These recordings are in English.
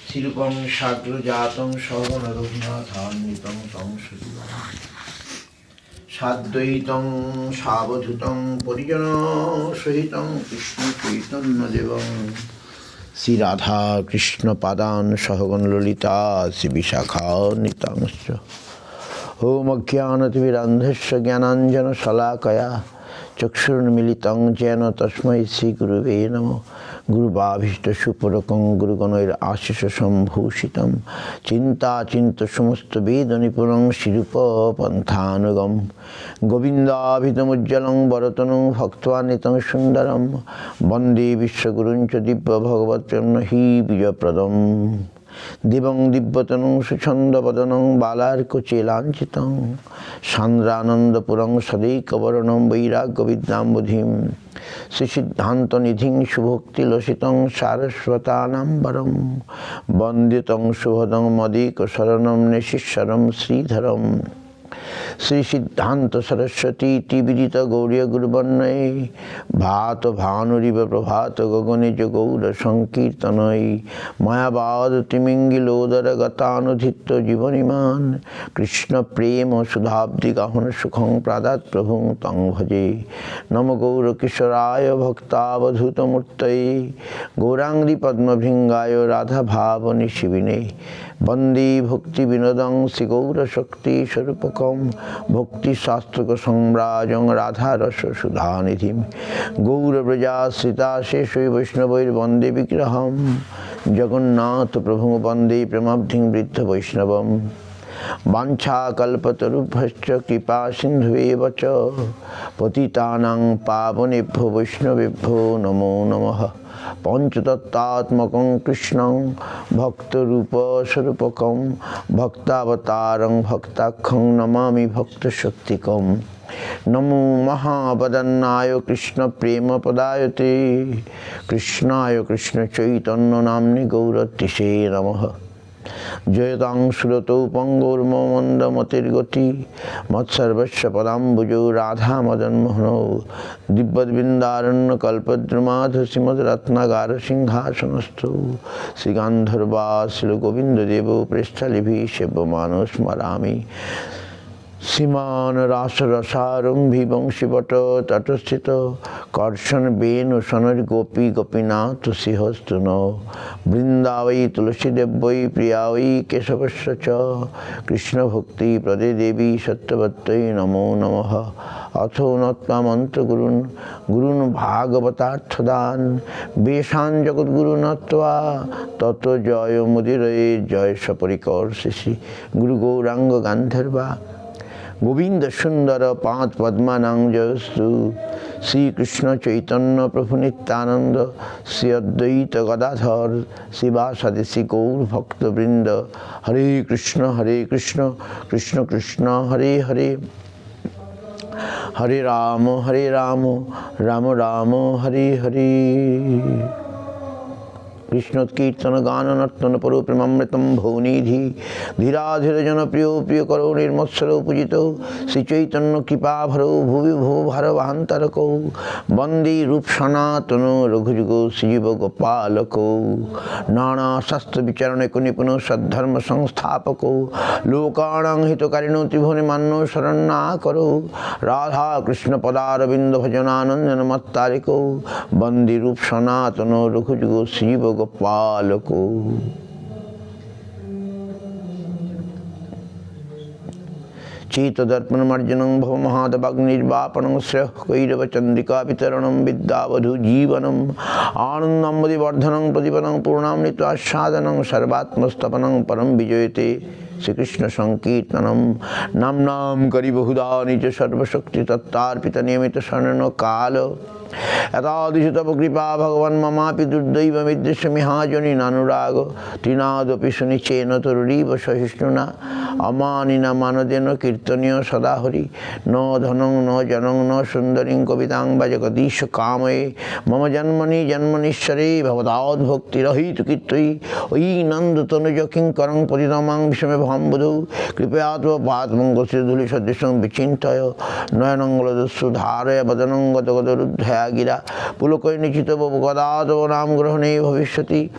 শিরূপং সাগ্রজাতং সহগণ রঘুনাথান্বিতং তং সজীবং সাদ্বৈতং সাবধূতং পরিজন সহিতং কৃষ্ণ চৈতন্য দেবং শ্রী রাধা কৃষ্ণ পাদান সহগণ ললিতা শ্রী বিশাখা নিতাংশ ওম অজ্ঞানতিমিরান্ধস্য জ্ঞানাঞ্জন শলাকয়া চক্ষুর্মিলিতং যেন তস্मै শ্রী গুরুবে নমঃ গুরুবাভীষ্ট সুপরকং গুরুগণৈর আশিষ সম্ভূষিতম চিন্তাচিন্ত সমস্ত বেদ নিপুণং শিরূপ পন্থানুগম গোবিন্দাভিতমুজ্জ্বলং বরতনং ভক্ত্বানিতং সুন্দরম বন্দে বিশ্বগুরুঞ্চ দিব্য ভগবৎপ্রেম্ণ হি বিজয়প্রদম দিবং দিব্যতনং সুছন্দবদনং বালার্কচেলাঞ্চিতং সান্দ্রানন্দপুরং সदैকবর্ণং বৈরাগ্যবিদ্যাম্বুধিম শ্রীসিদ্ধান্তনিধিং সুভক্তিলসিতং সারস্বতানাম্বরম বন্দে তং শুভদং মদিকশরণং নিশিশ্বরং শ্রীধরম শ্রী সিদ্ধান্ত সরস্বতী বিদিত গৌরীয় গুরুবর্ণয়ে ভাত ভানুরিব প্রভাত গগনেজ গৌর সংকীর্তনৈ মায়াবাদ তিমিঙ্গিলোদর গতানুধিত্য জীবনিমান কৃষ্ণ প্রেম সুধাব্দি গাহন সুখং প্রাদাত প্রভুং তং ভজে নম গৌর কিশোরায় ভক্তাবধূতমূর্তয়ে গৌরাঙ্গি পদ্মভৃঙ্গায় রাধা ভাব নিশিবিনে বন্দে ভক্তি বিনোদং শ্রী গৌরশক্তি স্বরূপকম ভক্তিশাস্ত্রক সম্রাজং রাধারস সুধানিধিম গৌরব্রজাশ্রিতা শেষৈ বৈষ্ণবৈর বন্দে বিগ্রহম জগন্নাথ প্রভুং বন্দে প্রেমাব্ধিং বৃদ্ধ বৈষ্ণবম বাঞ্ছাকল্পতরুভ্যশ্চ কৃপা সিন্ধুবেব চ পতিতানাং পাবনেভ্যো বৈষ্ণবেভ্যো নমো নমঃ পঞ্চতত্ত্বাত্মকং কৃষ্ণং ভক্তরূপস্বরূপকং ভক্তাবতারং ভক্তাখ্যং নমামি ভক্তশক্তিকং নমো মহাবদন্নায় কৃষ্ণ প্রেম পদায়তে কৃষ্ণায় কৃষ্ণ চৈতন্য নাম্নি গৌরতিষে নমঃ জয়তাং সুরতৌ পঙ্গৌর্মন্দমতির্গতি মৎসর্বস্ব পদাম্বুজৌ রাধা মদনমোহনৌ দিব্যদ্বৃন্দারণ্য কল্পদ্রুমাধ শ্রীমদ্রত্নাগার সিংহাসনস্থৌ শ্রীগান্ধর্বা শ্রীগোবিন্দদেব পৃষ্ঠলিভি সেব্যমানো স্মরামি শ্রীমান রাসরসারম্ভী বংশীবট তটস্থিত কর্ষণ বেণু সনর গোপী গোপীনাথ সিংহস্তুন বৃন্দাবৈ তুলসীদেব্যৈ প্রিয়াবৈ কেশবস্য চ কৃষ্ণভক্তি প্রদে দেবী সত্যবত্যৈ নমো নমঃ অথো নত্বা মন্ত্রগুরুন গুরুন ভাগবতার্থদান বেশান জগদ্গুরু নত্বা তত জয় মুদিরয়ে জয় সপরিকর শিশি গুরু গৌরাঙ্গ গান্ধর্বা গোবিন্দ সুন্দর পাঁচ পদ্মানাং জয়স্তু শ্রীকৃষ্ণ চৈতন্য প্রভু নিত্যানন্দ শ্রী অদ্বৈত গদাধর শিবাসাদি শ্রী গৌর ভক্তবৃন্দ হরে কৃষ্ণ কৃষ্ণ কৃষ্ণ হরে হরে হরে রাম রাম রাম হরে হরে কৃষ্ণোৎকীর্তন গান নর্তন পর প্রেমামৃতম ভৌনিধি ধীরাধীর জনপ্রিয় প্রিয় কর নির্মৎসর পূজিত শ্রীচৈতন্য কৃপাভরৌ ভুবি ভুব ভার বাহান্তরকৌ বন্দে রূপ সনাতন রঘুযুগ শ্রীজীব গোপালকৌ নানা শাস্ত্র বিচারণে নিপুণ সদ্ধর্ম সংস্থাপকৌ লোকানাং হিতকারিণৌ ত্রিভুবনে মান্য শরণ্যা করৌ রাধা কৃষ্ণ পদারবিন্দ ভজনানন্দন মত্তারিকৌ বন্দে রূপ সনাতন রঘুযুগ শ্রীজীব গোপালকৌ চিতদর্পণমার্জনং ভবমহাদবাগ্নির্বাপণং শ্রেয়ঃ কৈরব চন্দ্রিকা বিতরণং বিদ্যাবধূ জীবনম আনন্দমদিবর্ধনং প্রদীপনং পূর্ণামৃত আস্বাদনং সর্বাত্মস্তপনং পরম বিজয়তে শ্রীকৃষ্ণ সংকীর্তনম নাম নাম করি বহুধা নিজ সর্বশক্তি তত্তার্পিত নিয়মিত স্বর্ণ কাল এতাদৃশ তব কৃপা ভগবান মমাপি দুর্দৈবমিদৃশ্য মিহাজনী নানুরাগ তৃণাদপি শুনিচেন তরুরীব সহিষ্ণুনা অমানিনা মানদেন কীর্তনীয় সদা হরি ন ধনং ন জনং ন সুন্দরীং কবিতাং বা জগদীশ কাময়ে মম জন্মনীশ্বরে ভবদাদ্ভক্তিরহিত কীর্তয়ী ঐ নন্দতনুজ কিঙ্করং পতিতমাং বিষমে Prabham Buddhu, Kripayato Patmango Sidhuli Sadisham Vichintayo, Noyanangala Sudhare, Badananga Ruddhagira, Pulokoi Nichita Bogadato, Ram Grahane Bhavishati,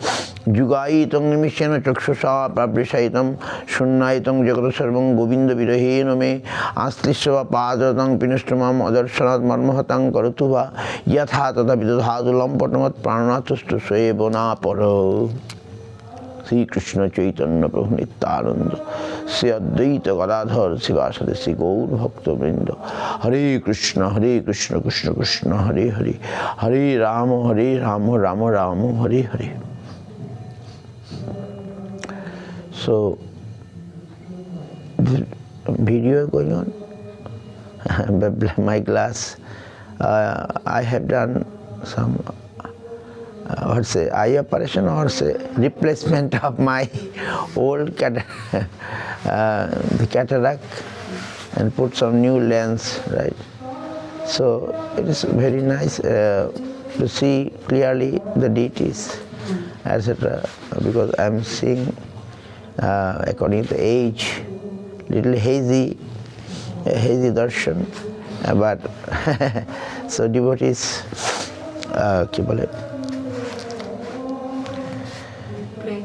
Jugaitam Nimishana Chakshusha, Prabhishaitam, Shunaitam Jagrasarvam Govinda Virahiname, Astisava Padratang Pinastramam, Adarshanat Marmahatang Karatuva, Yathata Vidhadu Lampatamat Pranatus to Sebona Poro. Sri Krishna Chaitanya Prabhu Nityananda, Sri Advaita Gadadhar Sivasadi Sri Gaur Bhakta Vrinda, Hare Krishna, Krishna Krishna, Hare Hare, Hare Rama, Rama Rama, Hare Hare. So, this video going on, my glass, I have done some eye operation or replacement of my old the cataract and put some new lens, right? So it is very nice to see clearly the deities, etc. Because I am seeing according to age, little hazy darshan, but so devotees,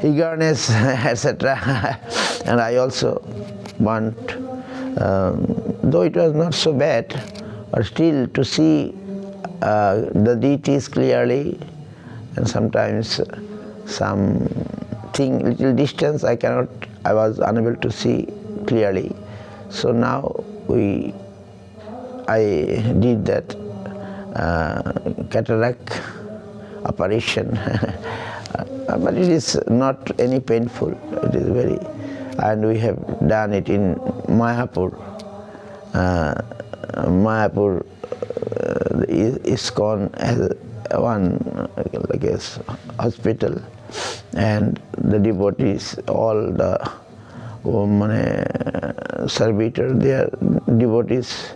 eagerness, etc. And I also want, though it was not so bad, but still to see the deities clearly, and sometimes something little distance I was unable to see clearly. So now I did that cataract operation. But it is not any painful. It is very, and we have done it in Mayapur. Mayapur ISKCON has one like a hospital, and the devotees, all the servitor, they are devotees,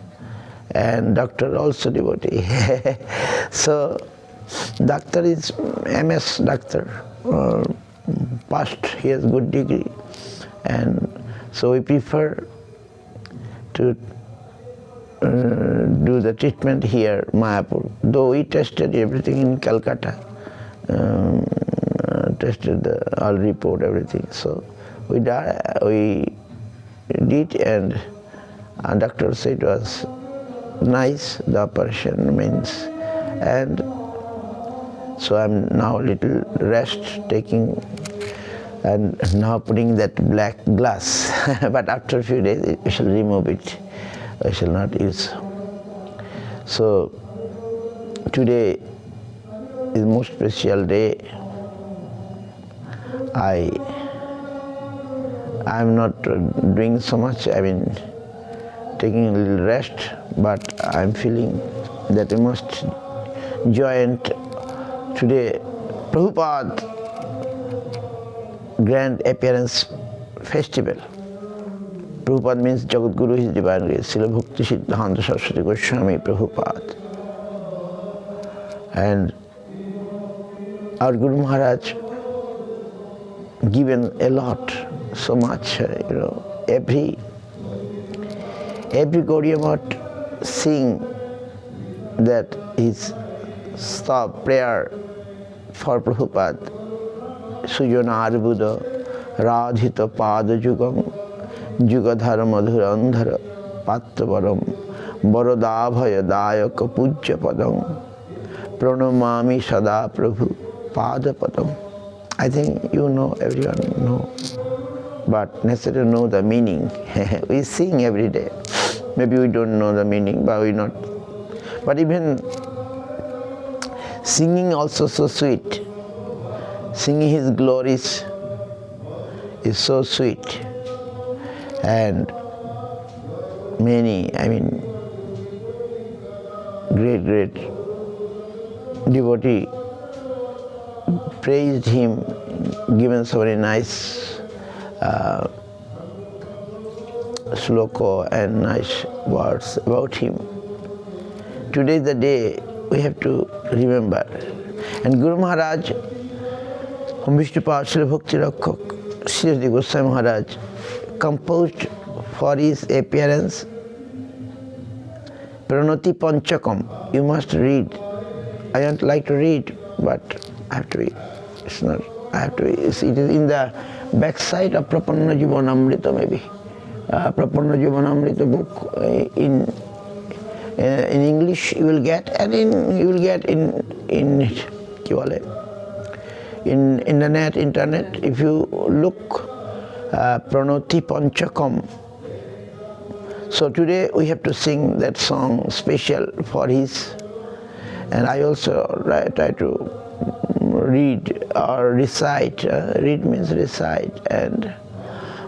and doctor also devotee. So doctor is MS doctor, past, he has good degree, and so we prefer to do the treatment here, Mayapur. Though we tested everything in Calcutta, tested the all report, everything. So we did, and doctor said it was nice, the operation means, and so I'm now a little rest taking, and now putting that black glass. But after a few days I shall remove it. I shall not use. So today is most special day. I am not doing so much. I mean, taking a little rest, but I am feeling that I must join today Prabhupada grand appearance festival. Prabhupada means Jagat Guru, His Divine Grace, Śrīla Bhaktisiddhanta Sarasvati Thakura. And our Guru Maharaj given a lot, so much, every Gaudiya Math sing that his stop prayer for Prabhupada, Sujana Arbuda, Radhita Pada Jugam, Jugadhara Madhura Andhara, Pattavaram, Barodabhaya Dayaka Pujya Padam, Pranamami Sada Prabhu, Pada Padam. I think you know, everyone know, but necessary to know the meaning. We sing every day. Maybe we don't know the meaning, but we not. But even singing also so sweet. Singing his glories is so sweet. And many, great devotee praised him, given so many nice sloka and nice words about him. Today is the day we have to remember. And Guru Maharaj, Vishnu Śrīla Bhakti Rakkhak, Sri Goswami Maharaj composed for his appearance. Pranati Panchakam, you must read. I don't like to read, but I have to read. It's not, I have to read. It is in the backside of Prapanna Jivanamrita maybe. Prapanna Jivanamrita book in English you will get, and you will get in internet, if you look Pranati Panchakam. So today we have to sing that song special for his, and I also try to read or recite. Read means recite, and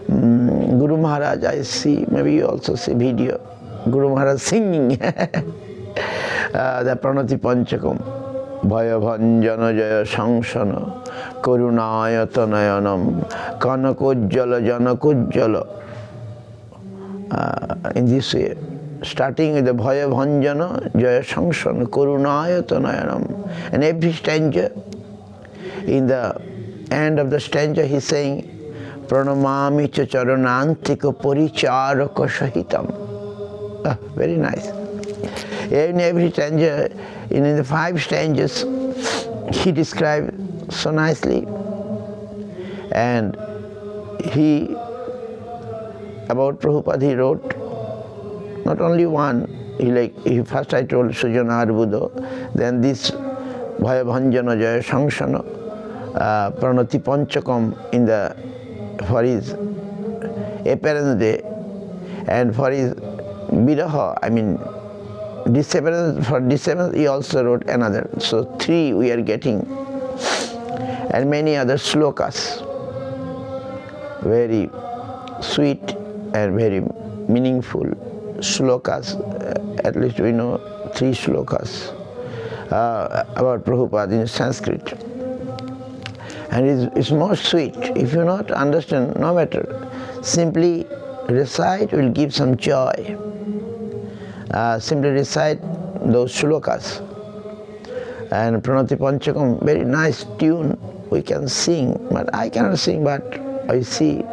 Guru Maharaj, I see, maybe you also see video, Guru Maharaj singing the Pranati Panchakam. Bhaya Bhanjana Jaya Sangsana Karunayatanayanam Kanakujjala Janakujjala. In this way, starting with the Bhaya Bhanjana Jaya Sangsana Karunayatanayanam. And every stanza, in the end of the stanza, he is saying, Pranamami cha charanantika paricharaka sahitam. Very nice. In every stanza, in the 5 stanzas, he described so nicely. And he, about Prabhupada, he wrote not only one. First I told Sujana Arbudo, then this Bhaya Bhanjana Jaya Sangsana Pranati Panchakam for his appearance day, and for his Viraha, disappearance, for disappearance he also wrote another. So 3 we are getting, and many other slokas, very sweet and very meaningful slokas. At least we know 3 slokas about Prabhupada in Sanskrit. And it's more sweet. If you not understand, no matter. Simply recite will give some joy. Simply recite those shlokas. And Pranati Panchakam, very nice tune, we can sing. But I cannot sing, but I see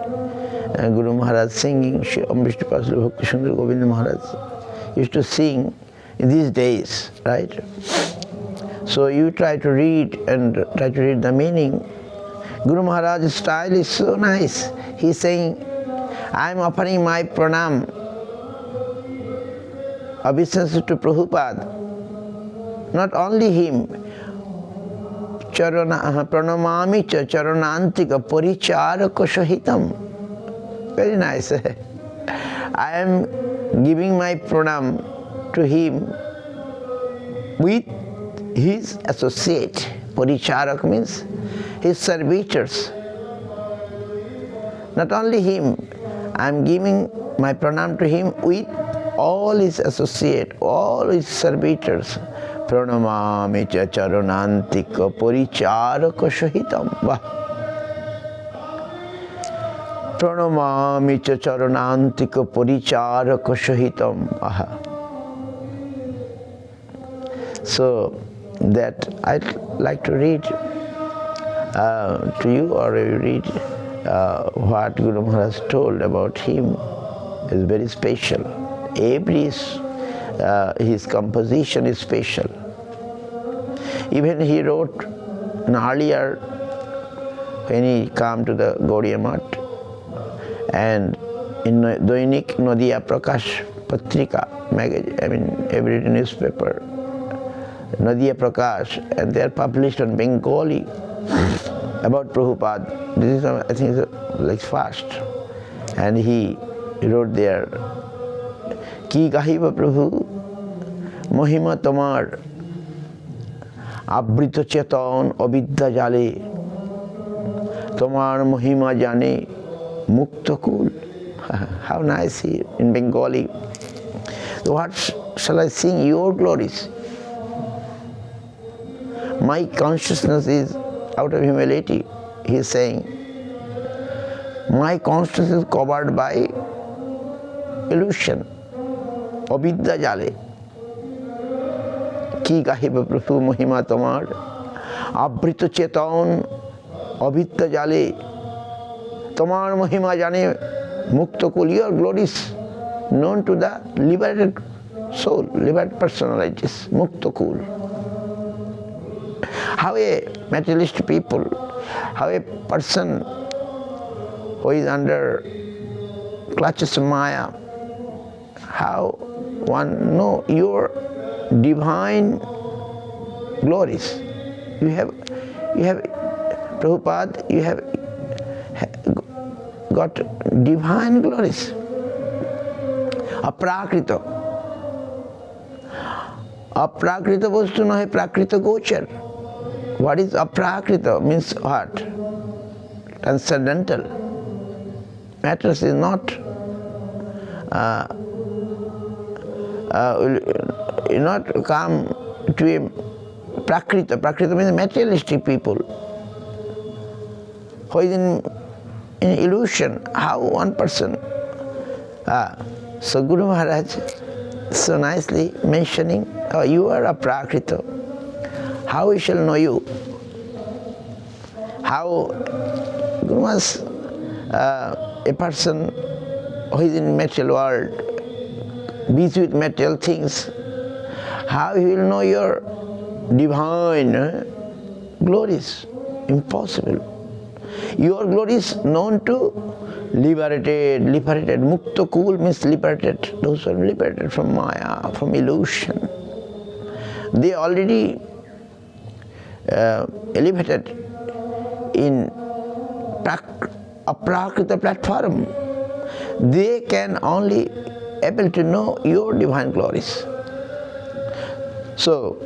Guru Maharaj singing, Vishnu Paslu Bhakti Sundar Govinda Maharaj used to sing in these days, right? So you try to read and try to read the meaning. Guru Maharaj's style is so nice. He is saying, I am offering my pranam, obeisance to Prabhupada. Not only him, pranamami cha charanantika paricharaka sahitam. Very nice. I am giving my pranam to him with his associate. Paricharak means his servitors. Not only him, I am giving my pranam to him with all his associates, all his servitors. Pranamami cha charanantika paricharaka sahitam. Pranamami cha charanantika paricharaka sahitam. So that I'd like to read to you, or you read what Guru Maharaj told about him is very special. Every his composition is special. Even he wrote earlier when he came to the Gaudiya Math, and in Dainik Nadia Prakash Patrika magazine, every newspaper, Nadia Prakash, and they are published on Bengali about Prabhupada. This is, I think, like fast. And he wrote there, Ki gahiba Prabhu, Mohima Tomar, Abrita Chetan, Abidya Jale, Tomar Mohima Jane, Muktakul. How nice he in Bengali. So what shall I sing? Your glories. My consciousness is out of humility. He is saying, my consciousness is covered by illusion. Abidya jale. Ki gahiba Prabhu Mohima Tomar. Abrita Chetan Abidya jale. Tomar Mohima jane Mukta Kul, your glories known to the liberated soul, liberated personalities, Mukta Kul. How a materialist people, how a person who is under clutches of Maya, how one know your divine glories. You have Prabhupada, you have got divine glories. Aprakrita. Aprakrita bostu nahe prakrita gochar. What is aprakrita? Means what? Transcendental. Matters is not not come to a prakrita. Prakrita means materialistic people who is in illusion. How one person, so Guru Maharaj so nicely mentioning, you are a prakrita. How we shall know you? How Guru Maharaj, a person who is in material world, busy with material things, how he will know your divine glories? Impossible. Your glories known to liberated. Mukta Kul means liberated. Those who are liberated from Maya, from illusion. They already elevated in aprakrita platform. They can only able to know your divine glories. So,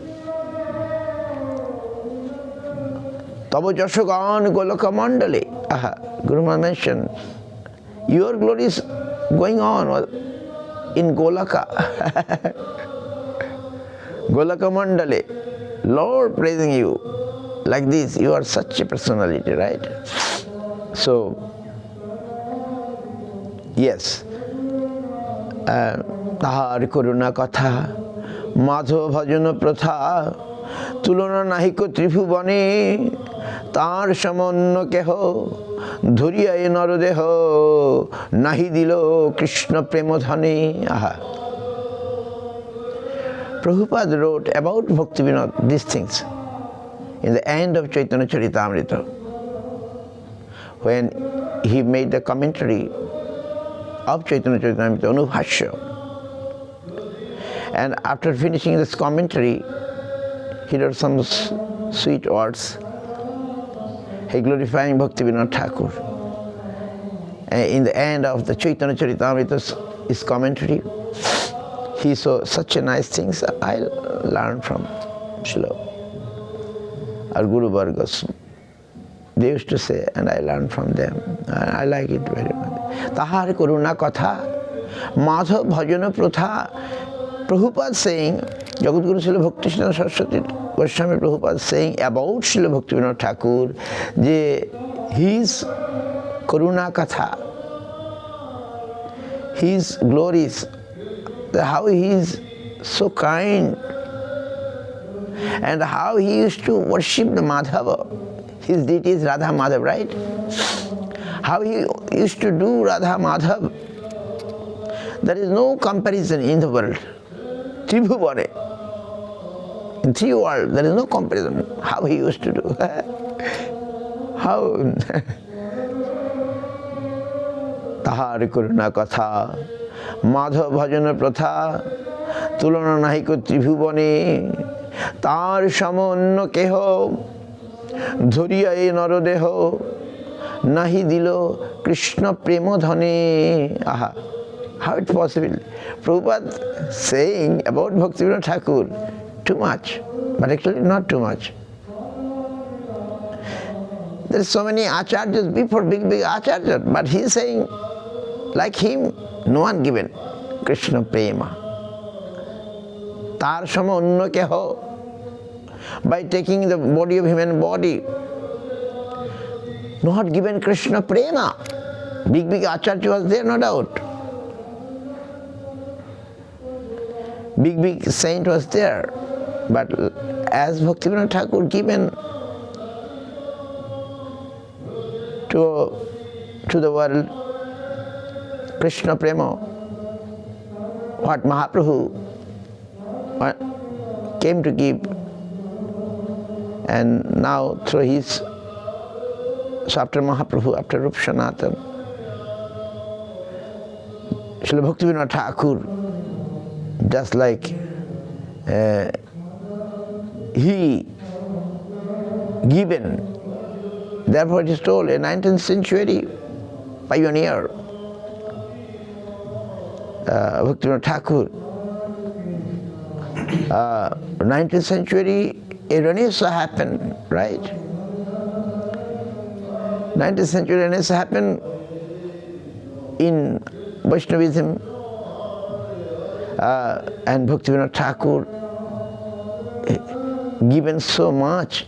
Tabo Jashogan Golaka Mandali. Guru Maharaj mentioned, your glory is going on in Golaka. Golaka Mandali. Lord praising you. Like this, you are such a personality, right? So, yes. তাহার করুণা কথা মাধব ভজন প্রথা তুলনা নাহিক ত্রিভুবনে তার সমন্য কেহ ধরিয়ায় নরদেহ নাহি দিল Krishna প্রেমধনে. Prabhupada wrote about Bhakti Vinod these things in the end of Chaitanya Charitamrita, when he made the commentary of Chaitanya Charitamrita, Anubhashya. And after finishing this commentary, he wrote some sweet words, he glorifying Bhakti Vinod Thakur. And in the end of the Chaitanya Charitamrita, his commentary, he saw such a nice things I learned from Śrīla. Our Guru Vargas, they used to say, and I learned from them. I like it very much. Tahar Karuna Katha, Madhav Bhajana Protha. Prabhupada saying, Jagadguru Śrīla Bhaktisiddhanta Sarasvati Goswami Prabhupada saying about Śrīla Bhaktivinoda Thakur, his Karuna Katha, his glories, how he is so kind, and how he used to worship the Madhava. His deity is Radha Madhav, right? How he used to do Radha Madhav. There is no comparison in the world. Tribhuvane. In three worlds, there is no comparison. How he used to do. How? Tahar Karuna Katha, Madhav Bhajana Pratha, Tulana Nahiko Tribhuvane, Tar Shamonno Keho, Dhuriyae Naradeho, Nahi Dilo, Krishna Premodhane. How it's possible? Prabhupada saying about Bhaktivinoda Thakur, too much, but actually not too much. There are so many acharyas before, big acharyas, but he is saying, like him, no one given Krishna Prema. Tar Sama Unno Keho. By taking the body of human body, not given Krishna Prema. Big acharya was there, no doubt. Big saint was there. But as Bhaktivinoda Thakur given to the world Krishna Prema, what Mahaprabhu came to give, and now through his, so after Mahaprabhu, after Rup Sanatan, Śrīla Bhaktisiddhanta Thakur, just like he given, therefore it is told, a 19th century pioneer, Bhaktisiddhanta Thakur, 19th century a Renaissance happened, right? 19th century Renaissance happened in Vaishnavism, and Bhaktisiddhanta Thakur given so much.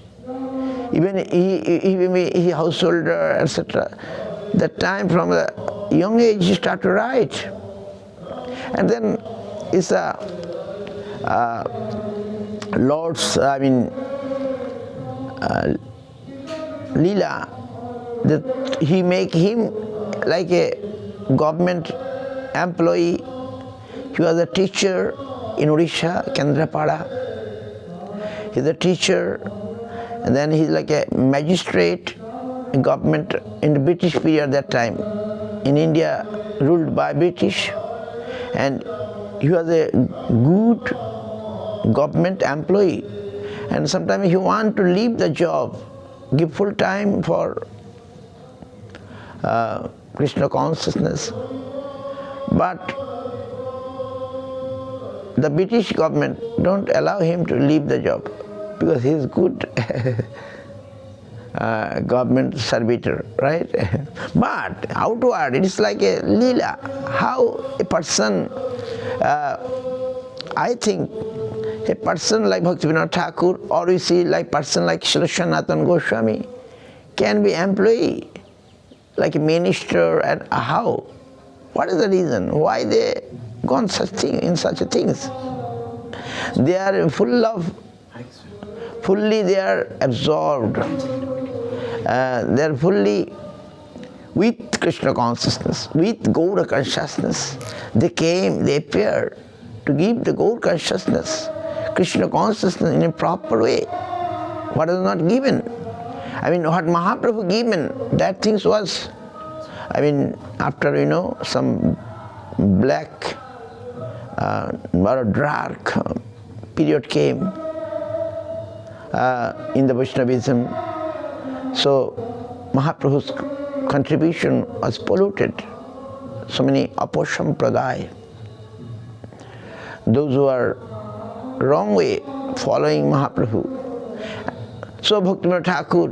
Even he householder, etc. That time from the young age he started to write. And then it's a Lord's, Leela, that he make him like a government employee. He was a teacher in Odisha, Kendrapada. He's a teacher, and then he's like a magistrate in government in the British period that time. In India, ruled by British. And he was a good government employee. And sometimes he want to leave the job, give full time for Krishna consciousness. But the British government don't allow him to leave the job because he is good government servitor, right? But outward it is like a Leela. How a person, I think a person like Bhaktivinoda Thakur, or we see like person like Śrīla Sanatana Goswami, can be employee, like a minister, and how? What is the reason? Why they gone such thing in such things? They are fully they are absorbed. They are fully with Krishna consciousness, with Gaura consciousness. They came, they appeared to give the Gaura consciousness, Krishna consciousness in a proper way. What is not given? What Mahaprabhu given, that things was, after, some black or dark period came in the Vaishnavism. So Mahaprabhu's contribution was polluted. So many aposampradaya, those who are wrong way following Mahaprabhu. So Bhaktivinoda Thakur,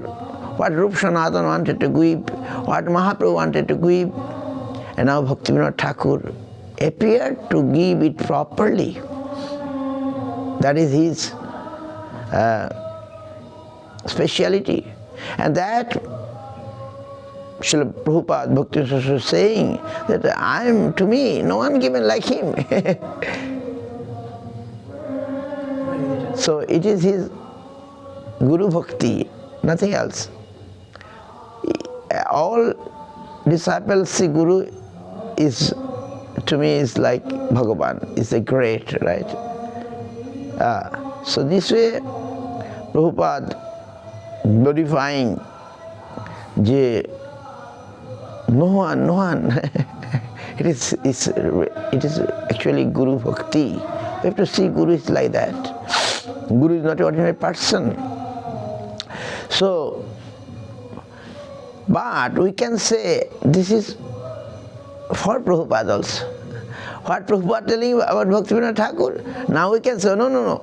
what Rup Sanatana wanted to give, what Mahaprabhu wanted to give, and now Bhaktivinoda Thakur appeared to give it properly. That is his speciality. And that Śrīla Prabhupada Bhakti was saying that to me, no one given like him. So it is his Guru Bhakti, nothing else. All disciples see Guru is, to me, is like Bhagavan, is a great, right? So this way, Prabhupada glorifying no one. It is actually Guru Bhakti. We have to see Guru is like that. Guru is not an ordinary person. So, but we can say this is for Prabhupada also. What Prabhupada telling about Bhaktivinoda Thakur, now we can say, no.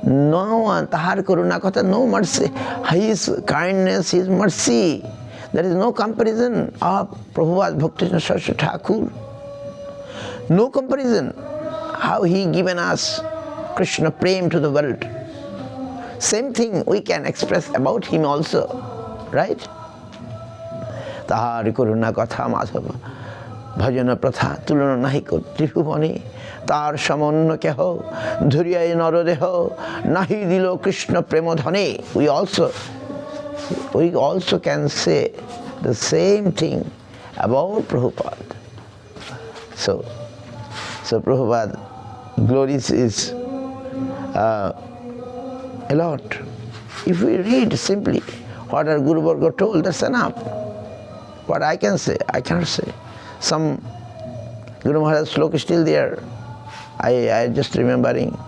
No one, Tahar Karuna Kata, no mercy. His kindness, his mercy. There is no comparison of Prabhupada Bhaktivinoda Saraswati Thakur. No comparison. How he given us Krishna Prem to the world. Same thing we can express about him also, right? Tahar Karuna Katha Madhava. Bhajana Pratha Tulana Nahiko Tribhuvani Tar Samanna Keho Dhurya Naradeho Nahi Dilo Krishna Premodhane. We also can say the same thing about Prabhupada. So Prabhupada, glories is a lot. If we read simply what our Guru Varga told, that's enough. What I can say, I cannot say. Some Guru Maharaj sloka is still there. I just remembering.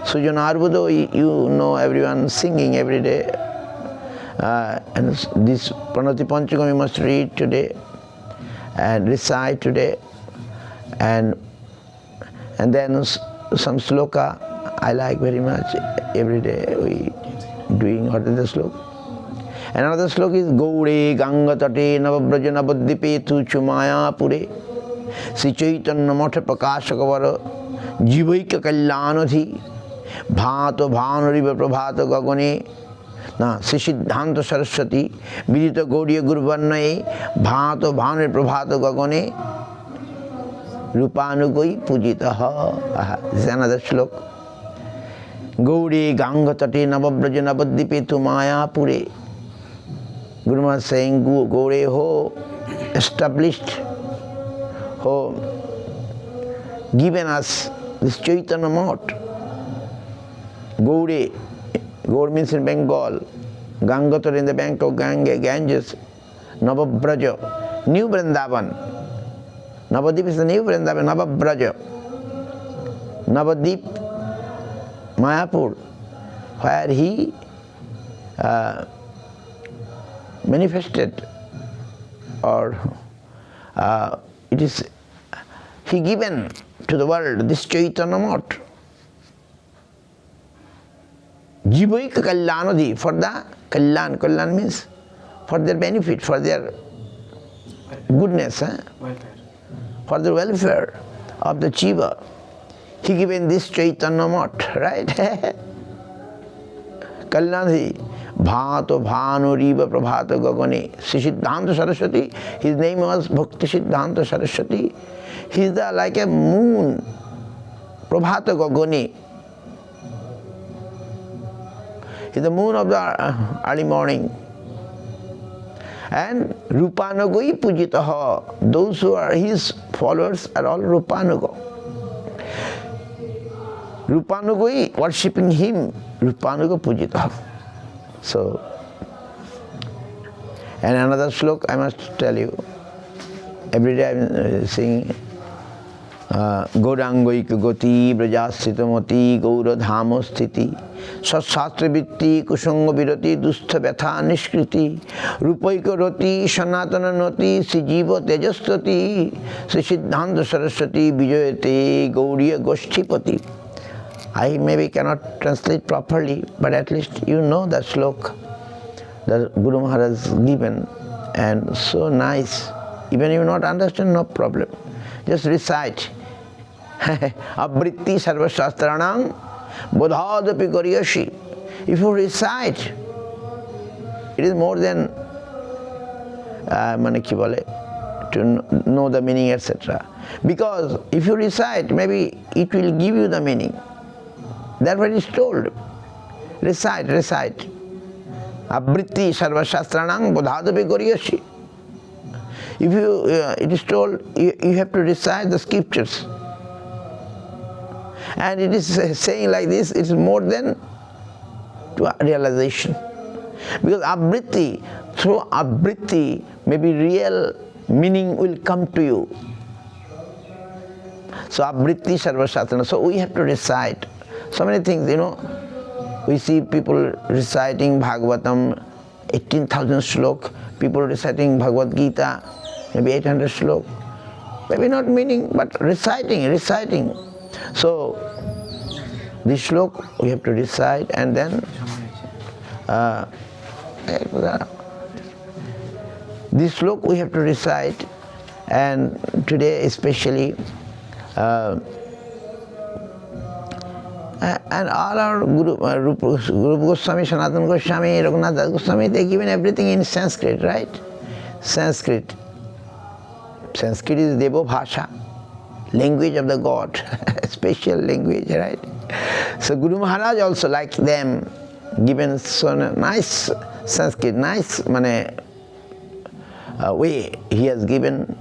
Sujana Arbudo, you know everyone singing every day. And this Pranati Panchakam you must read today and recite today. And then some sloka I like very much. Every day we doing what is the sloka. Another sloka is Gaure Ganga Tate Navabraja Navaddipe Tu Chumaya Pure Sri Chaitanya Matha Prakashakavara Jivaika Kalyanadhi Bhato Bhanuriva Prabhata Gagane Na Śrīla Sarasvati Vidita Gaudiya Guruvarnaye Bhato Bhanuri Prabhata Gagane Rupanugoi Pujitaha. This is another sloka. Gauri Ganga Tate Navabraja Navaddipe Tu Maya Pure. Guru Maharaj saying, Gaure ho established, ho given us this Chaitanya Math. Gaure, Gaur means in Bengal, Gangatar in the bank of Ganges, Navabraja, New Vrindavan. Navadip is the new Vrindavan, Navabraja. Navadip, Mayapur, where he manifested, or it is he given to the world this Chaitanya Math. Jivaika Kalyanadhi, for the Kalyan. Kalyan means for their benefit, for their goodness, for the welfare of the Jiva. He given this Chaitanya Math, right? Kalyanadhi. Bhato Bhanuriva Prabhata Gagane. Śrīla Sarasvati, his name was Bhaktisiddhanta Sarasvati. He is like a moon, Prabhata Gagane. He is the moon of the early morning. And Rupanagoi Pujitaha, those who are his followers are all Rupanago. Rupanagoi, worshipping him, Rupanago Pujitaha. So, and another sloka I must tell you. Every day I am singing Gaurangoika Goti Brajasitamati Gaura Dhamo Sthiti Satsatra Vitti Kusanga Virati Dustha Vyatha Nishkriti Rupaika Roti Sanatana Noti Sijiva Tejastati Sri Siddhanta Saraswati Vijayate Gauriya Goshtipati. I maybe cannot translate properly, but at least you know the sloka that Guru Maharaj has given, and so nice. Even if you not understand, no problem. Just recite. Abritti sarva shastranam bodhadapi karyashi. If you recite, it is more than to know the meaning, etc. Because if you recite, maybe it will give you the meaning. That's what is told. Recite, recite. Abritti sarva shastranam bodhadapi karyashi. If you, it is told, you have to recite the scriptures. And it is saying like this, it is more than to realization. Because abritti, through abritti, maybe real meaning will come to you. So abritti sarva shastranam. So we have to recite. So many things, we see people reciting Bhagavatam, 18,000 slok, people reciting Bhagavad Gita, maybe 800 slok. Maybe not meaning, but reciting. So, this slok we have to recite, and then this slok we have to recite, and today especially, and all our Guru Goswami, Sanatana Goswami, Raghunath Goswami, they given everything in Sanskrit, right? Sanskrit. Sanskrit is Devo Bhasha, language of the God, special language, right? So Guru Maharaj also, like them, given so nice Sanskrit, nice way he has given.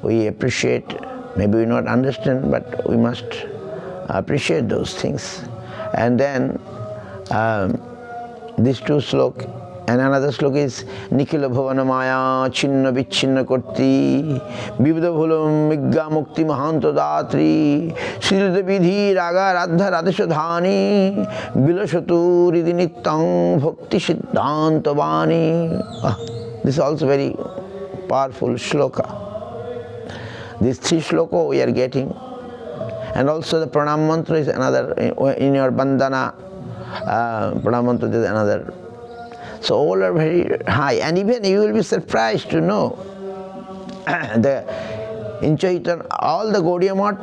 We appreciate Maybe we not understand, but we must appreciate those things. And then these two slok, and another slok is Nikila Bhavana Maya Chinna Vichinna Korti Vivida Bhulum Migga Mukti Mahanto Datri Sridhita Vidhi Raga Radha Radhashodhani Vilasatu Ridinittang Bhakti Siddhanta Vani. This is also very powerful shloka. These three sloka we are getting. And also the pranam mantra is another, in your bandhana, pranam mantra is another. So all are very high, and even you will be surprised to know in Chaitanya, all the Gaudiya Math,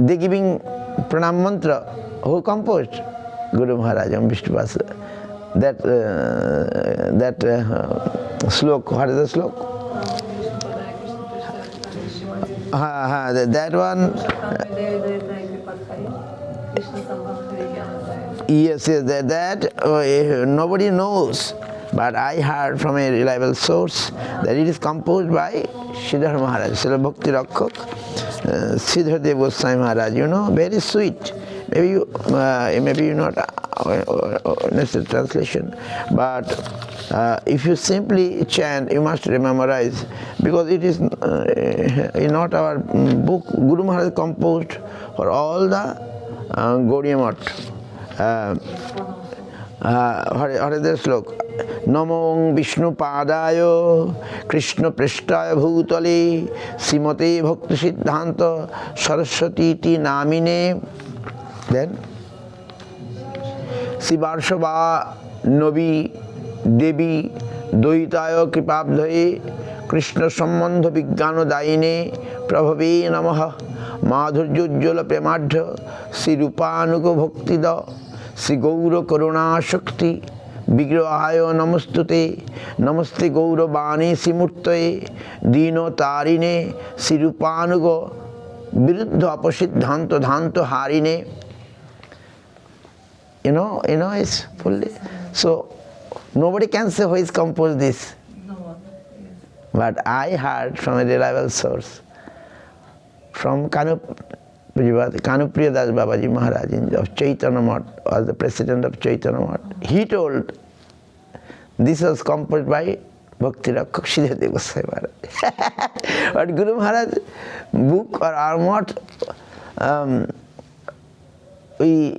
they giving pranam mantra. Who composed? Guru Maharaj and Vishnuvasa. That slok, what is the slok? That one. Yes, that nobody knows, but I heard from a reliable source that it is composed by Sridhar Maharaj, Śrīla Bhaktisiddhanta Sarasvati Thakura Maharaj. You know, very sweet. Maybe you not necessary translation, but if you simply chant, you must memorize, because it is not our book. Guru Maharaj composed for all the Gaudiya Math. What is the slok? Namong Vishnu Padayo Krishna Prishtaya Bhutale Srimate Bhaktisiddhanta Sarasvati Namine. Then Sivarshava Novi Devi Doitayo Kripabdhaye Krishna Sambandha Vigyano Daine Prabhave Namaha Madhurjojjala Premadha Sri Rupanuga Bhaktida Sri Gaura Karuna Shakti Vigrahayo Namastute Namaste Gaura Bani Simurtaye Dino Tarine Sri Rupanuga Viruddha Apasiddhanta Dhanto Harine. You know, it's fully. So nobody can say who is composed this. No one. But I heard from a reliable source, from Kanupriya Das Babaji Maharaj of Chaitanya Math, was the president of Chaitanya Math. He told this was composed by Bhakti Rakshak Sridhar Goswami Maharaj. But Guru Maharaj book or our math, we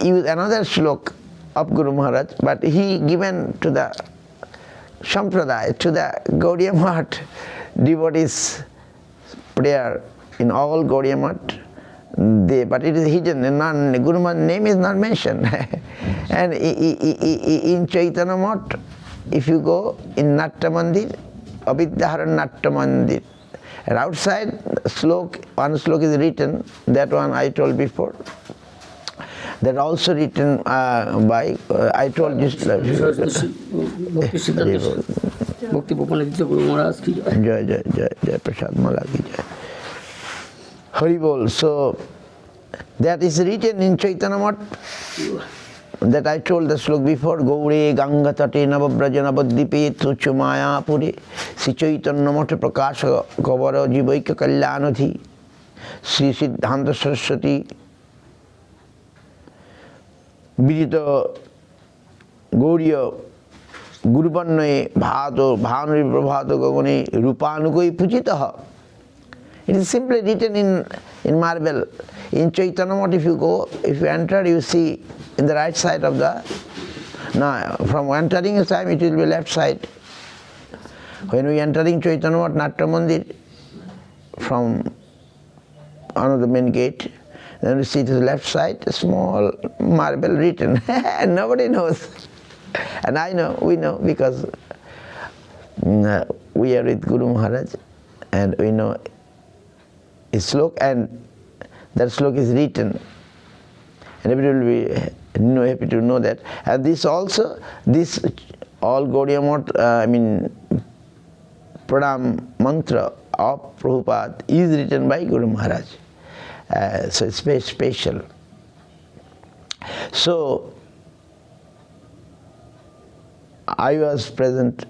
use another slok of Guru Maharaj, but he given to the Sampradaya, to the Gaudiya Math devotees prayer in all Gaudiya Math. But it is hidden, Guru Maharaj's name is not mentioned. And in Chaitanya Math, if you go in Natta Mandir, Abhidharan Natta Mandir, and outside one slok is written, that one I told before. That also written by, I told you. Jai Prasad Mala ki jai. Hari Bol. So that is written in Chaitanya Math. That I told the slok before. Gaure Ganga Tate Navabraja Navaddipe Tuchumaya Puri Sri Chaitanya Math Prakasha Kavara Jivaika Kalyanadhi Sri Siddhanta Sarasvati Vidita Gauriya Gurupannaye Bhato Bhanuri Prabhato Gagane Rupanukoi Puchitaha. It is simply written in marble. In Chaitanya Math, if you enter, you see in the right side of the. Now, from entering side, it will be left side. When we entering Chaitanya Math Natta Mandir, from one of the main gate, then we see to the left side, a small marble written. Nobody knows. And I know, we know, because we are with Guru Maharaj, and we know his slok, and that slok is written. And everybody will be happy to know that. And this also, all Gaudiya Math, Pranam mantra of Prabhupada is written by Guru Maharaj. So it's very special. So I was present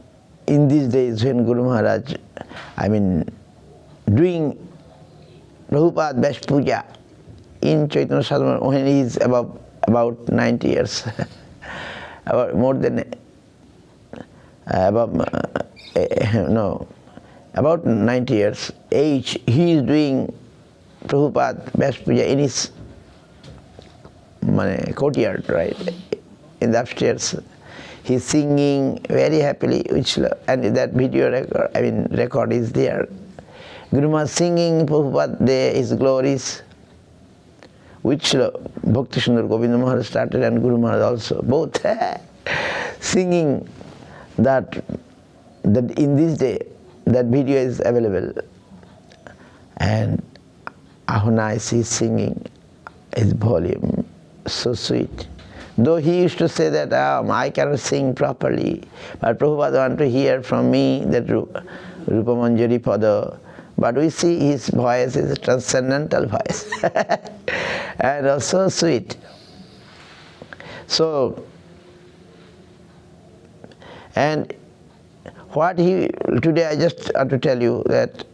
in these days when Guru Maharaj I mean, doing Prabhupada best puja in Chaitanya Sadhana when he is about 90 years, about more than about 90 years age. He is doing Prabhupada best puja in his courtyard, right, in the upstairs. He's singing very happily, and that video record is there. Guru Maharaj singing Prabhupada there, his glories, which Bhakti Sundar Govinda Maharaj started, and Guru Maharaj also, both singing that in this day, that video is available. And how nice he's singing, his volume, so sweet. Though he used to say that I cannot sing properly, but Prabhupada want to hear from me that Rupa Manjari Pada. But we see his voice is a transcendental voice and also sweet. So, and today I just want to tell you that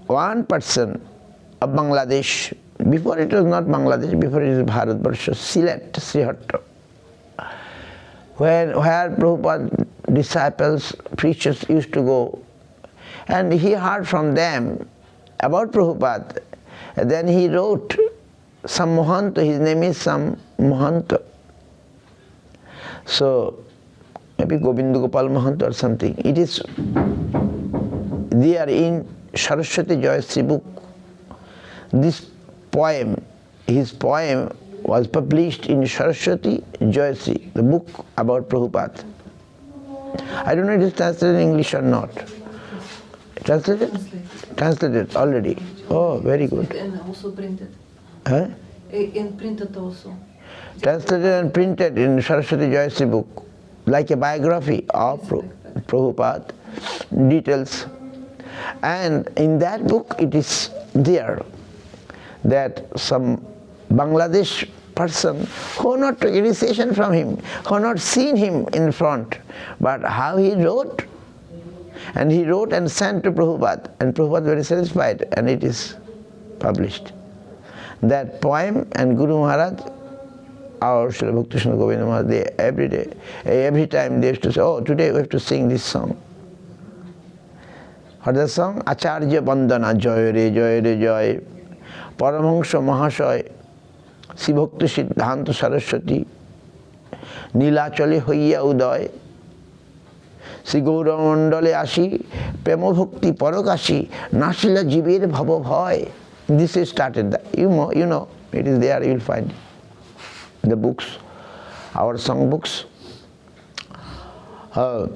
one person of Bangladesh, before it was not Bangladesh, before it was Bharatvarsha, Silet, Srihatta, where Prabhupada disciples, preachers used to go, and he heard from them about Prabhupada. And then he wrote some Mohanta, his name is some Mohanta. So, maybe Govinda Gopal Mohanta or something. It is there in Saraswati Jayasri book. This poem, his poem was published in Saraswati Jayasri, the book about Prabhupada. I don't know if it is translated in English or not. Translated? Translated already. Oh, very good. And also printed. Huh? And printed also. Translated and printed in Saraswati Jayasri book, like a biography of Prabhupada, details. And in that book it is there that some Bangladesh person who not took initiation from him, who not seen him in front, but how he wrote. And he wrote and sent to Prabhupada, and Prabhupada very satisfied, and it is published. That poem and Guru Maharaj, our Śrīla Bhaktisiddhanta Govinda Maharaj, they every time they used to say, oh, today we have to sing this song. What is the song? Acharya Bandana Joy Re Joy Re Joy Paramahansa Mahasaya Śrīla Bhaktisiddhanta Sarasvati Nilachale Hoiya Uday Sri Gaura Mandale Ashi Prema Bhakti Parakashi Nashila Jibir Bhava Bhai. This is started. You know, it is there, you will find the books, our song books. It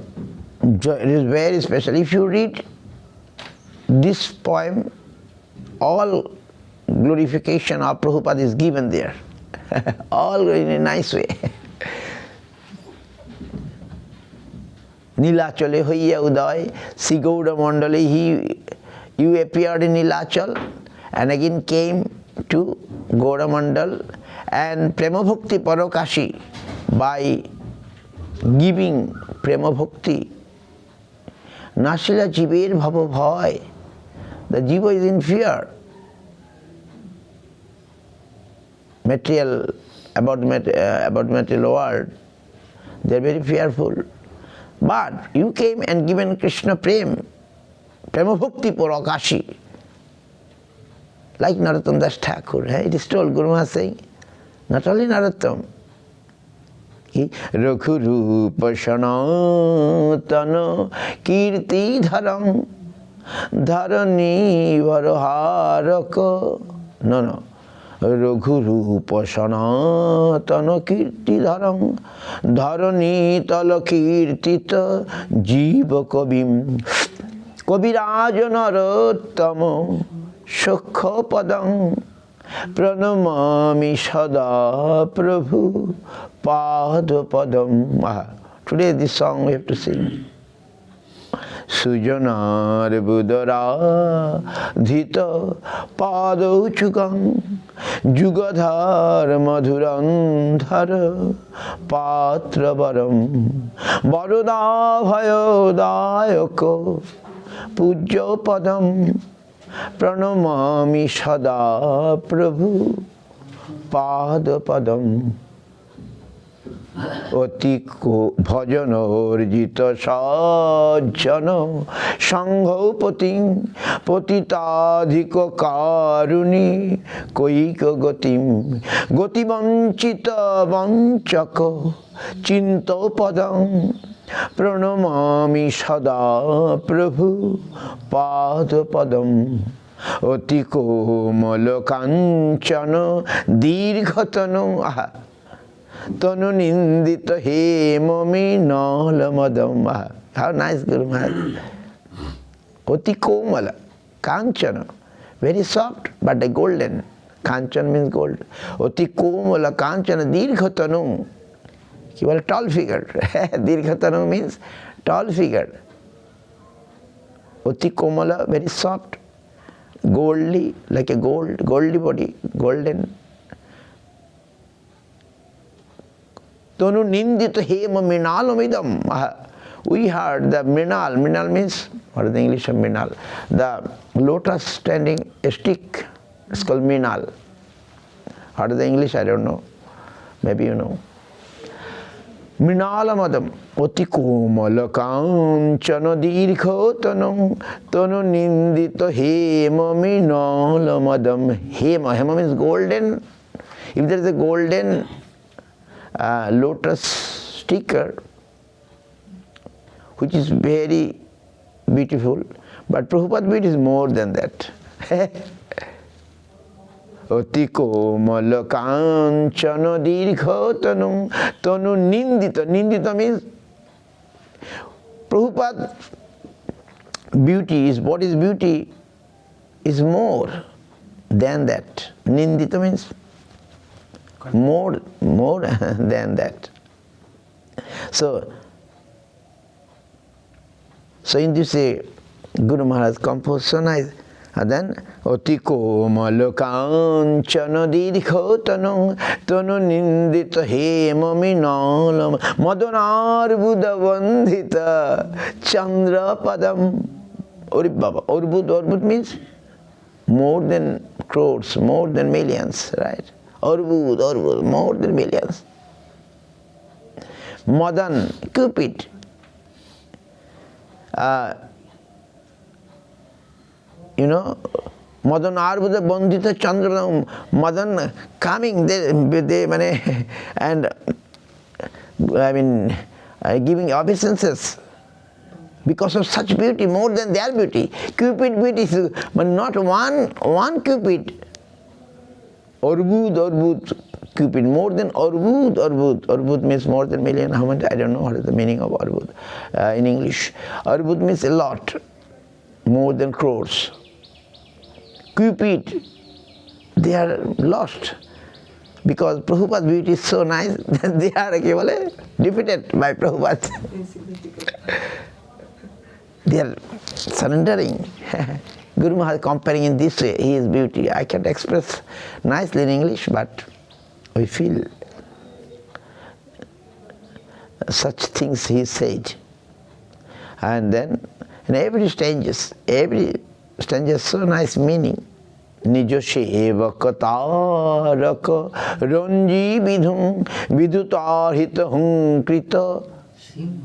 is very special. If you read this poem, all glorification of Prabhupada is given there. All in a nice way. Nilachale Hoiya Uday, Sri Gaura Mandale, you appeared in Nilachal and again came to Gaura Mandal, and Prema Bhakti Parakashi, by giving Prema Bhakti, Nashila Jibir Bhava Bhai, the Jiva is in fear. About material world, they are very fearful. But you came and given Krishna Prema Bhakti Parakashi, like Narottam Das Thakur. It is told, Guru Maharaj saying, not only Narottam, Rakhu Rupa Sanatana Kirti Dharam Dharani Varaharaka. No. Rakhu Rupa Sanatana Kirti Dharam Dharani Tala Kirtita Jiva Kabim Kabiraja Narottama Shakha Padam Pranamami Sada Prabhu Pada Padam. Today this song we have to sing. Sujanar Budara Dhita Pada Uchukam Jugadhar Madhurandhara Patra Varam Varuda Bhayodayako Pujo Padam Pranamami Sada Prabhu Pada Padam Otiko Bhajano Rjita Sajjana Sangho Patim Patitadhiko Karuni Koika Gatim Gati Vanchita Vanchaka Chinto Padam Pranamami Sada Prabhu Pada Padam Otiko Malakanchana Dirghatano Tanu Nindita Hemami Nalamadam. How nice Guru Maharaj. Oti Komala, Kanchana, very soft but a golden. Kanchan means gold. Oti Komala Kanchana Dirghatanu. You are tall figured. Dirghatanu means tall figured. Oti Komala, very soft, goldy, like a goldy body, golden. Tonu nindita hema mrinalamidam. We heard the mrinal. Mrinal means, what is the English of mrinal? The lotus standing a stick. It's called mrinal. What is the English? I don't know. Maybe you know. Mrinalamadam. Oti komala kanchana dirghotanam. Tanu nindita hema mrinalamadam. Hema. Hema means golden. If there is a golden lotus sticker, which is very beautiful, but Prabhupada's beauty is more than that. Otiko malakanchana dirghotanam tanu nindita. Nindita means Prabhupada's beauty, his body's beauty is more than that. Nindita means more than that. So in this way, Guru Maharaj composed so nice. And then Otiko malakanchana dirghotanam tanu nindita hema mrinalam madanar buddha vandhita chandra padam. Orbud means more than crores, more than millions, right? Orbud, more than millions. Madan, Cupid. Madan Arbuda Bandita Chandra, Madan coming, giving obeisances because of such beauty, more than their beauty. Cupid beauty is not one Cupid. Orbud, Cupid, more than Orbud. Orbud means more than million. How much? I don't know what is the meaning of Orbud in English. Orbud means a lot, more than crores. Cupid, they are lost because Prabhupada's beauty is so nice that they are defeated by Prabhupada. They are surrendering. Guru Maharaj comparing in this way, his beauty. I can't express nicely in English, but we feel such things he said. And then in every stanzas so nice meaning. Nijo sevaka taraka ranji vidhum vidutarhita hunkrita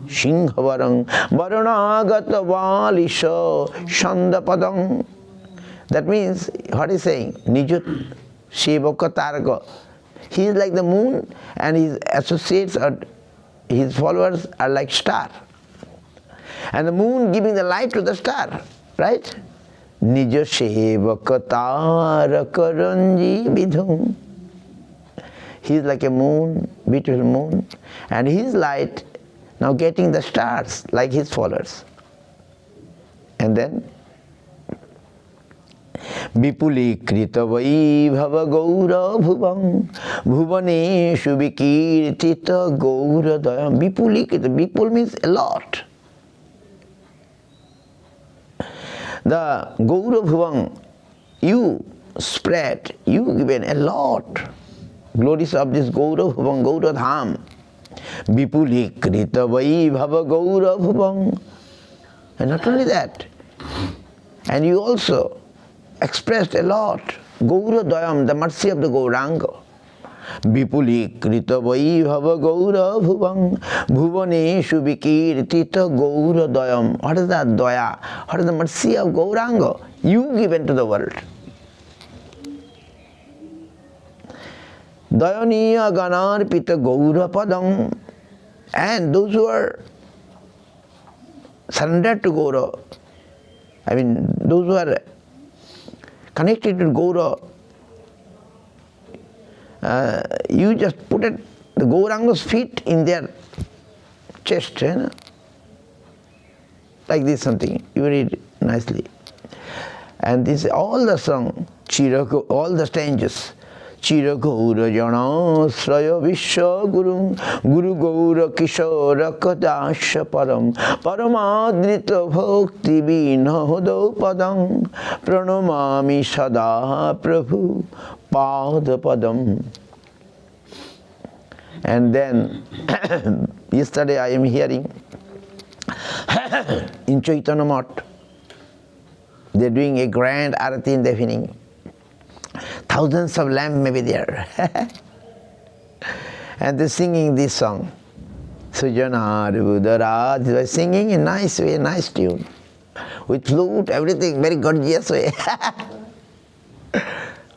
Singhavarang Varanagata Valisha Shandapadam. That means, what is saying? Nijut Shivaka Taraka. He is like the moon and his associates or his followers are like star. And the moon giving the light to the star, right? Nija Shivaka Taraka Ranji Vidhum. He is like a moon, beautiful moon, and his light now getting the stars like his followers. And then Vipulikrita Vaibhava Gaura Bhuvam Bhuvaneshu Vikirtita Gaura Dayam. Vipulikrita, Vipul means a lot. The Gaura Bhuvam, you spread, you given a lot. Glories of this Gaura Bhuvam, Gaura Dham. Vipulikrita Vaibhava Gaura Bhuvam. And not only that, And you also expressed a lot. Gaura Dayam, the mercy of the Gauranga. Vipuli Krita Vaibhava Gaura Bhuvang Bhuvaneshu Vikirtita Gaura Dayam. What is that Daya? What is the mercy of Gauranga? You given to the world. Dayaniya Ganarpita Gaura Padam. And those who are surrendered to Gaura, I mean, those who are connected to Gaura, you just put it, the Gauranga's feet in their chest, like this something, you read nicely. And this all the song, Chirako, all the stanzas. Chira Gaura Jana Sraya Vishwa Guru Guru Gaura Kishora Kadasha Param Paramadrita Bhakti Vina Hodo Padam Pranamami Sada Prabhu Pada Padam. And then yesterday I am hearing in Chaitanya Math they are doing a grand arati in the evening. Thousands of lamps may be there. And they're singing this song. Sujanar Buddharaj. They were singing in a nice way, nice tune. With flute, everything, very gorgeous way.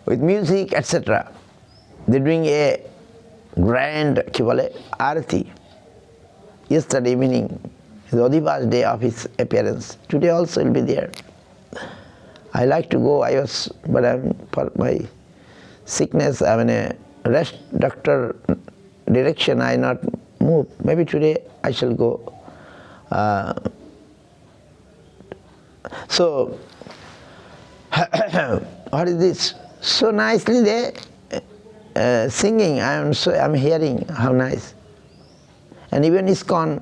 With music, etc. They're doing a grand arati. Yesterday evening, the Adhiva's day of his appearance. Today also will be there. I like to go, but for my sickness, I'm in a rest doctor direction, I not move. Maybe today I shall go. So, what is this? So nicely they singing, I'm hearing how nice. And even ISKCON,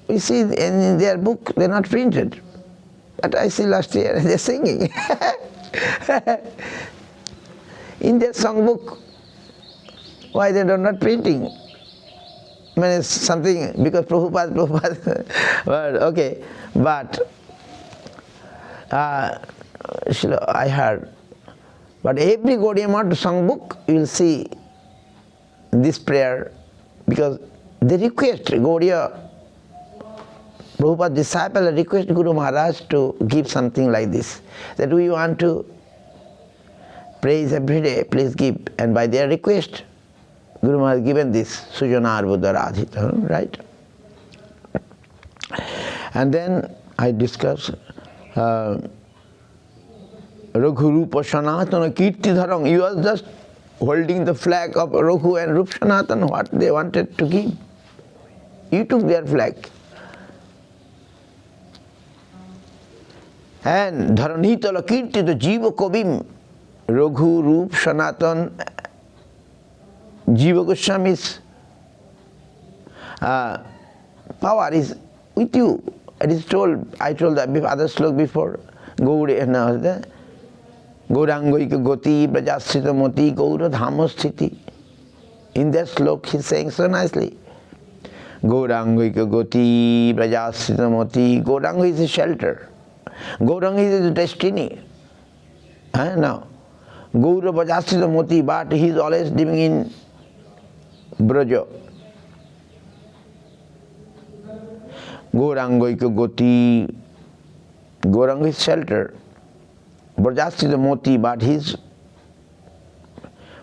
you see in their book, they're not printed. But I see last year, they're singing. In their songbook, why they are not printing? I mean, it's something, because Prabhupada, well, okay, but I heard, but every Gaudiya Math songbook, you will see this prayer, because they request Gaudiya, Prabhupada's disciple request Guru Maharaj to give something like this, that we want to praise every day, please give. And by their request, Guru Maharaj has given this, Sujanar Buddha Radhita, right? And then I discussed Raghurupa Sanatana Kirtidharang. You are just holding the flag of Raghu and Rup Sanatana, what they wanted to give. You took their flag. And Dharanitala Kirtita Jiva Kovim, Raghu, Rup, Sanatan, Jiva Goswami's power is with you. It is told, I told that other slok before, Gaurangoika Goti, Brajasthita Moti, Gaura Dhamosthiti. In that slok he is saying so nicely. Gaurangoika Goti, Brajasthita Moti, Gauranga is a shelter. Gauranga is a destiny. Now, Gaura Brajasthita Moti, but he is always living in Braja. Gaurangoika Goti, Gauranga is shelter. Brajasthita Moti, but his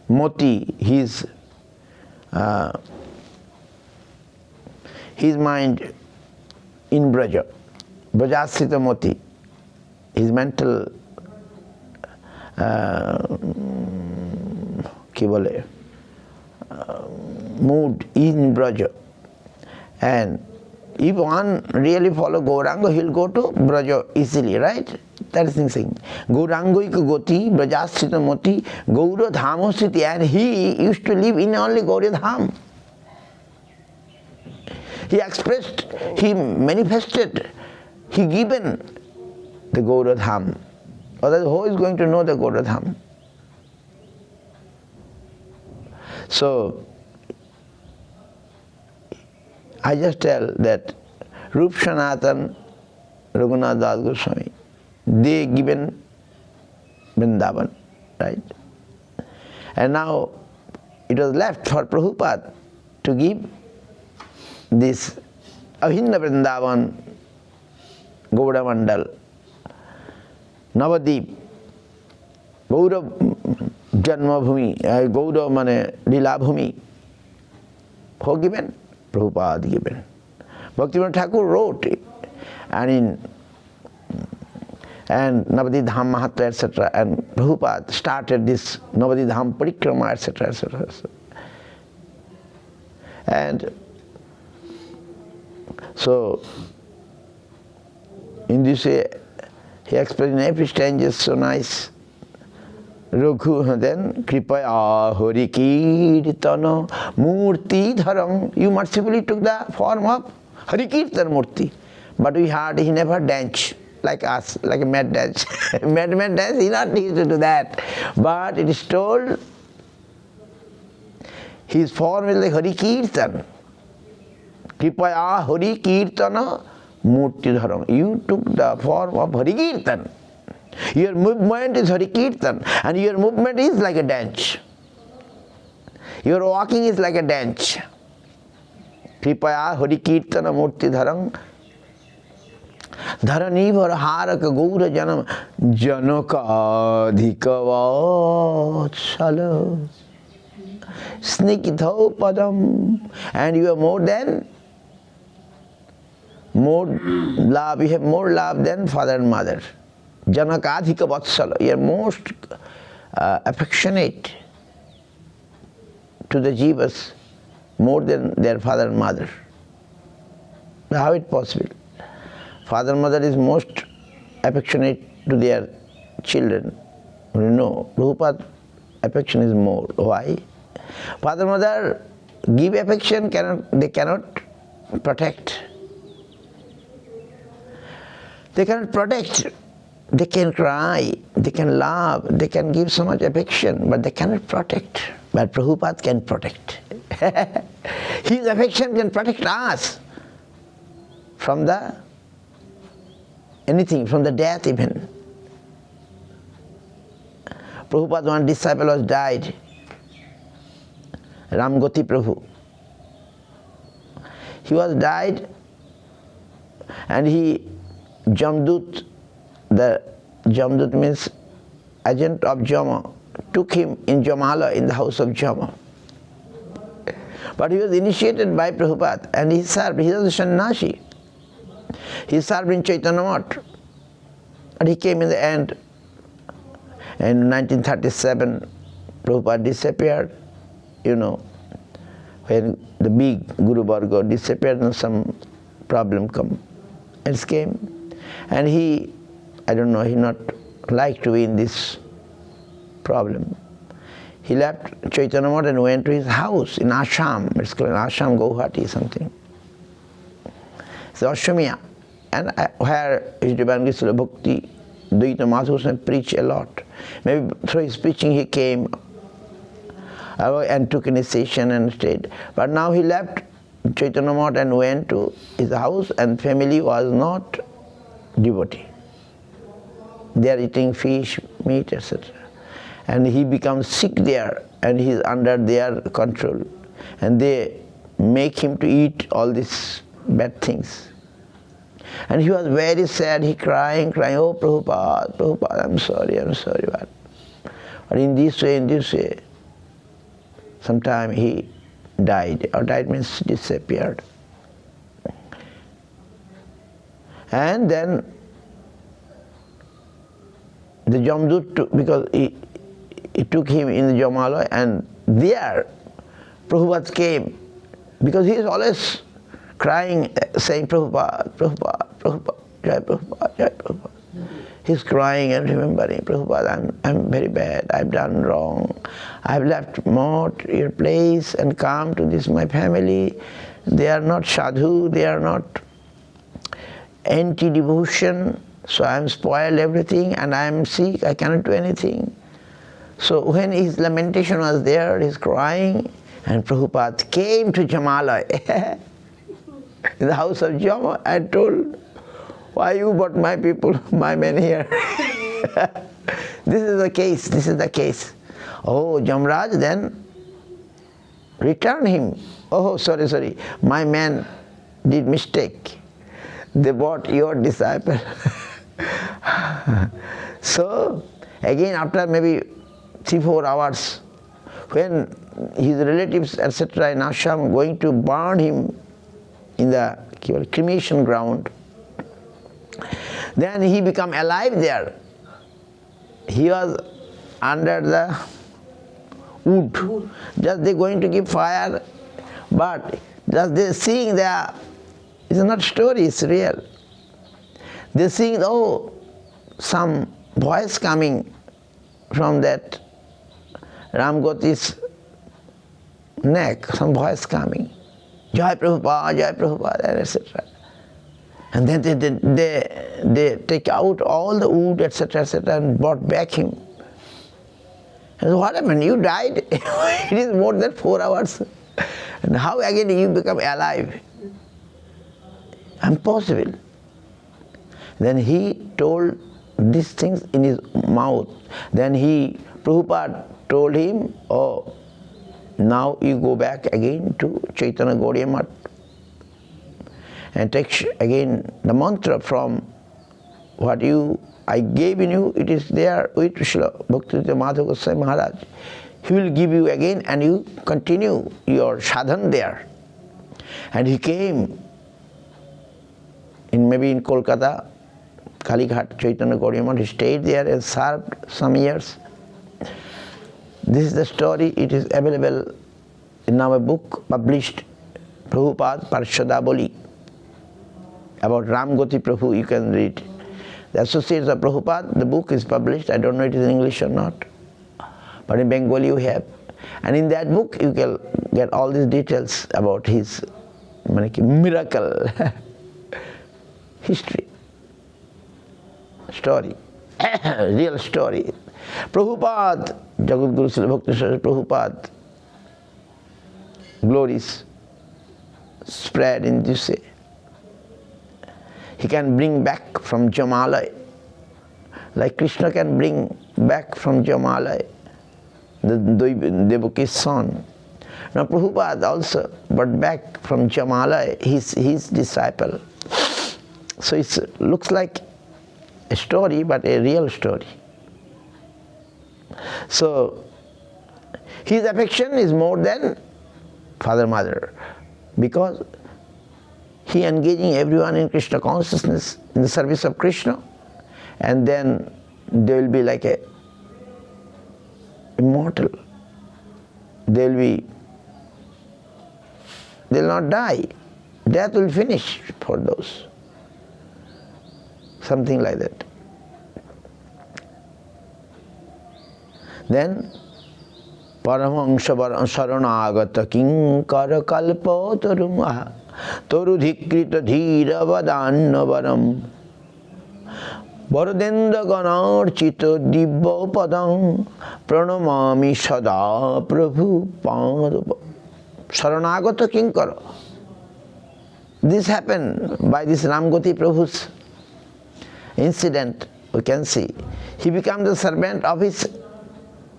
Moti, his mind in Braja. Brajasthita Moti, his mental mood in Braja. And if one really follow Gauranga, he'll go to Braja easily, right? That is the thing. Gaurangoika Goti, Brajasthita Moti, Gaura Dhamosthiti, and he used to live in only Gaura Dham. He expressed, he manifested, he given the Gaura Dham. Otherwise, who is going to know the Gaura Dham? So, I just tell that Rup Sanatan Raghunath Das Goswami. They given Vrindavan, right? And now it was left for Prabhupada to give this Abhinna Vrindavan, Gauda Mandal, Navadip, Gauda Janma Bhumi, Gauda Mane Lila Bhumi. Who given? Prabhupada given. Bhaktivinoda Thakur wrote it, and Navadip Dham Mahatma, etc. And Prabhupada started this Navadip Dham Parikrama, etc., etc. And so, in this way, he explained in every stanza so nice. Raghu, then Kripaya Hari Kirtana Murti Dharam. You mercifully took the form of Hari Kirtan Murti. But we heard he never danced like us, like a mad dance. mad dance, he not used to do that. But it is told his form is like Hari Kirtan. Kripaya Hari Kirtana Murti Dharam. You took the form of Hari Kirtan. Your movement is Hari Kirtan, and your movement is like a dance. Your walking is like a dance. Kripaya Hari Kirtana Murti Dharam Dharani Haraka Gaura Janam Janaka Dhikavatsala Snikitho Padam. And you are more love, you have more love than father and mother. Janakadhika Vatsala, you are most affectionate to the jivas more than their father and mother. How is it possible? Father and mother is most affectionate to their children. No, Prabhupada's affection is more. Why? Father and mother give affection, they cannot protect. They cannot protect. They can cry, they can love, they can give so much affection, but they cannot protect. But Prabhupada can protect. His affection can protect us from anything, from the death even. Prabhupada's one disciple was died, Ramgoti Prabhu. He was died, and Jamdut, the Jamdut means agent of Jama, took him in Jamala, in the house of Jama. But he was initiated by Prabhupada, and he served, he was a sannyasi. He served in Chaitanya Math, and he came in the end. In 1937, Prabhupada disappeared, when the big Guru Varga disappeared and some problem came. And he not like to be in this problem. He left Chaitanya Math and went to his house in Assam. It's called Assam, Guwahati, something. It's Ashamiya. And where his Divine Śrīla Bhaktisiddhanta Sarasvati preached a lot. Maybe through his preaching he came and took initiation and stayed. But now he left Chaitanya Math and went to his house, and family was not devotee. They are eating fish, meat, etc. And he becomes sick there, and he is under their control. And they make him to eat all these bad things. And he was very sad, he crying, oh Prabhupada, I'm sorry. But in this way, sometime he died, or died means disappeared. And then the Jamdut, because he took him in the Jamala, and there Prabhupada came, because he is always crying, saying Prabhupada, Jai Prabhupada. He's crying and remembering, Prabhupada, I'm very bad, I've done wrong. I've left your place and come to this my family. They are not sadhu, they are not anti-devotion, so I'm spoiled everything and I'm sick, I cannot do anything. So when his lamentation was there, he's crying, and Prabhupada came to Jamala, in the house of Jama, and told, Why you brought my people, my men here? This is the case, this is the case. Oh, Jamraj then return him. Oh, sorry, my man did mistake. They brought your disciple. So, again after maybe 3-4 hours, when his relatives, etc. in ashram going to burn him in the cremation ground, then he become alive there. He was under the wood. Just they going to give fire, but just they seeing there, it's not story, it's real. They seeing, oh, some voice coming from that Ramgoti's neck, some voice coming. Jai Prabhupada, etc. And then they take out all the wood, etc., and brought back him. And what happened? You died? It is more than 4 hours. And how again you become alive? Impossible. Then he told these things in his mouth. Then Prabhupada told him, oh, now you go back again to Chaitanya Gaudiya Math and take again the mantra from what I gave in you, it is there with Śrīla Bhaktisiddhanta Madhava Goswami Maharaj. He will give you again and you continue your sadhan there. And he came maybe in Kolkata, Kalighat, Chaitanya Gaudiya Math. He stayed there and served some years. This is the story, it is available in our book, published, Prabhupada Parshadaboli, about Ramgoti Prabhu, you can read. The Associates of Prabhupada, the book is published, I don't know it is in English or not, but in Bengali you have. And in that book you can get all these details about his miracle, history, story, real story. Prabhupada, Jagadguru Śrīla Bhaktisiddhanta Prabhupada, glories spread in this way. He can bring back from Jamalaya, like Krishna can bring back from Jamalaya, the Devaki's son. Now Prabhupada also brought back from Jamalaya his disciple. So it looks like a story, but a real story. So his affection is more than father, mother, because he engaging everyone in Krishna consciousness, in the service of Krishna, and then they will be like a immortal. They will not die. Death will finish for those. Something like that. Then Paramahamsa Saranagata Kinkara Kalpa Tarum Torudhikrita Dhira Vadanna Varam Varadendra Ganarchita Dibba Padam Pranamami Sada Prabhu Padava Saranagata Kinkara. This happened by this Ramgoti Prabhu's incident, we can see. He became the servant of his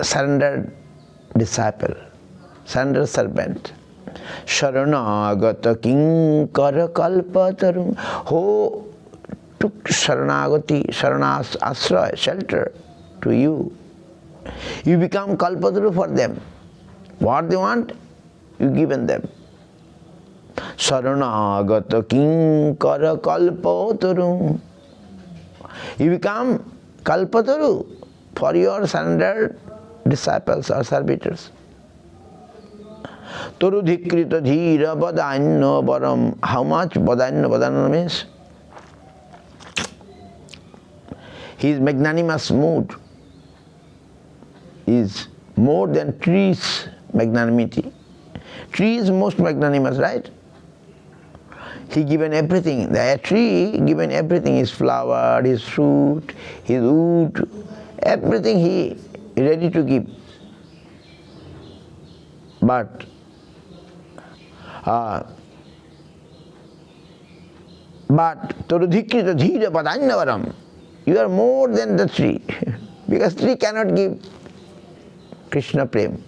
surrendered disciple, surrendered servant. Sharanagata kinkara kalpatarum, who took Sharanagati, Sharanas ashraya, shelter to you. You become kalpataru for them. What they want, you given them. Sharanagata kinkara kalpatarum. You become kalpataru for your surrendered disciples or servitors. Torudhikrita dhira badanya varam. How much badanya? Badanya means his magnanimous mood is more than trees' magnanimity. Tree is most magnanimous, right? He given everything. The tree given everything, his flower, his fruit, his wood, everything he ready to give. But But Torudhikrita Dhira Padanyavaram, you are more than the tree. Because tree cannot give Krishna Prem.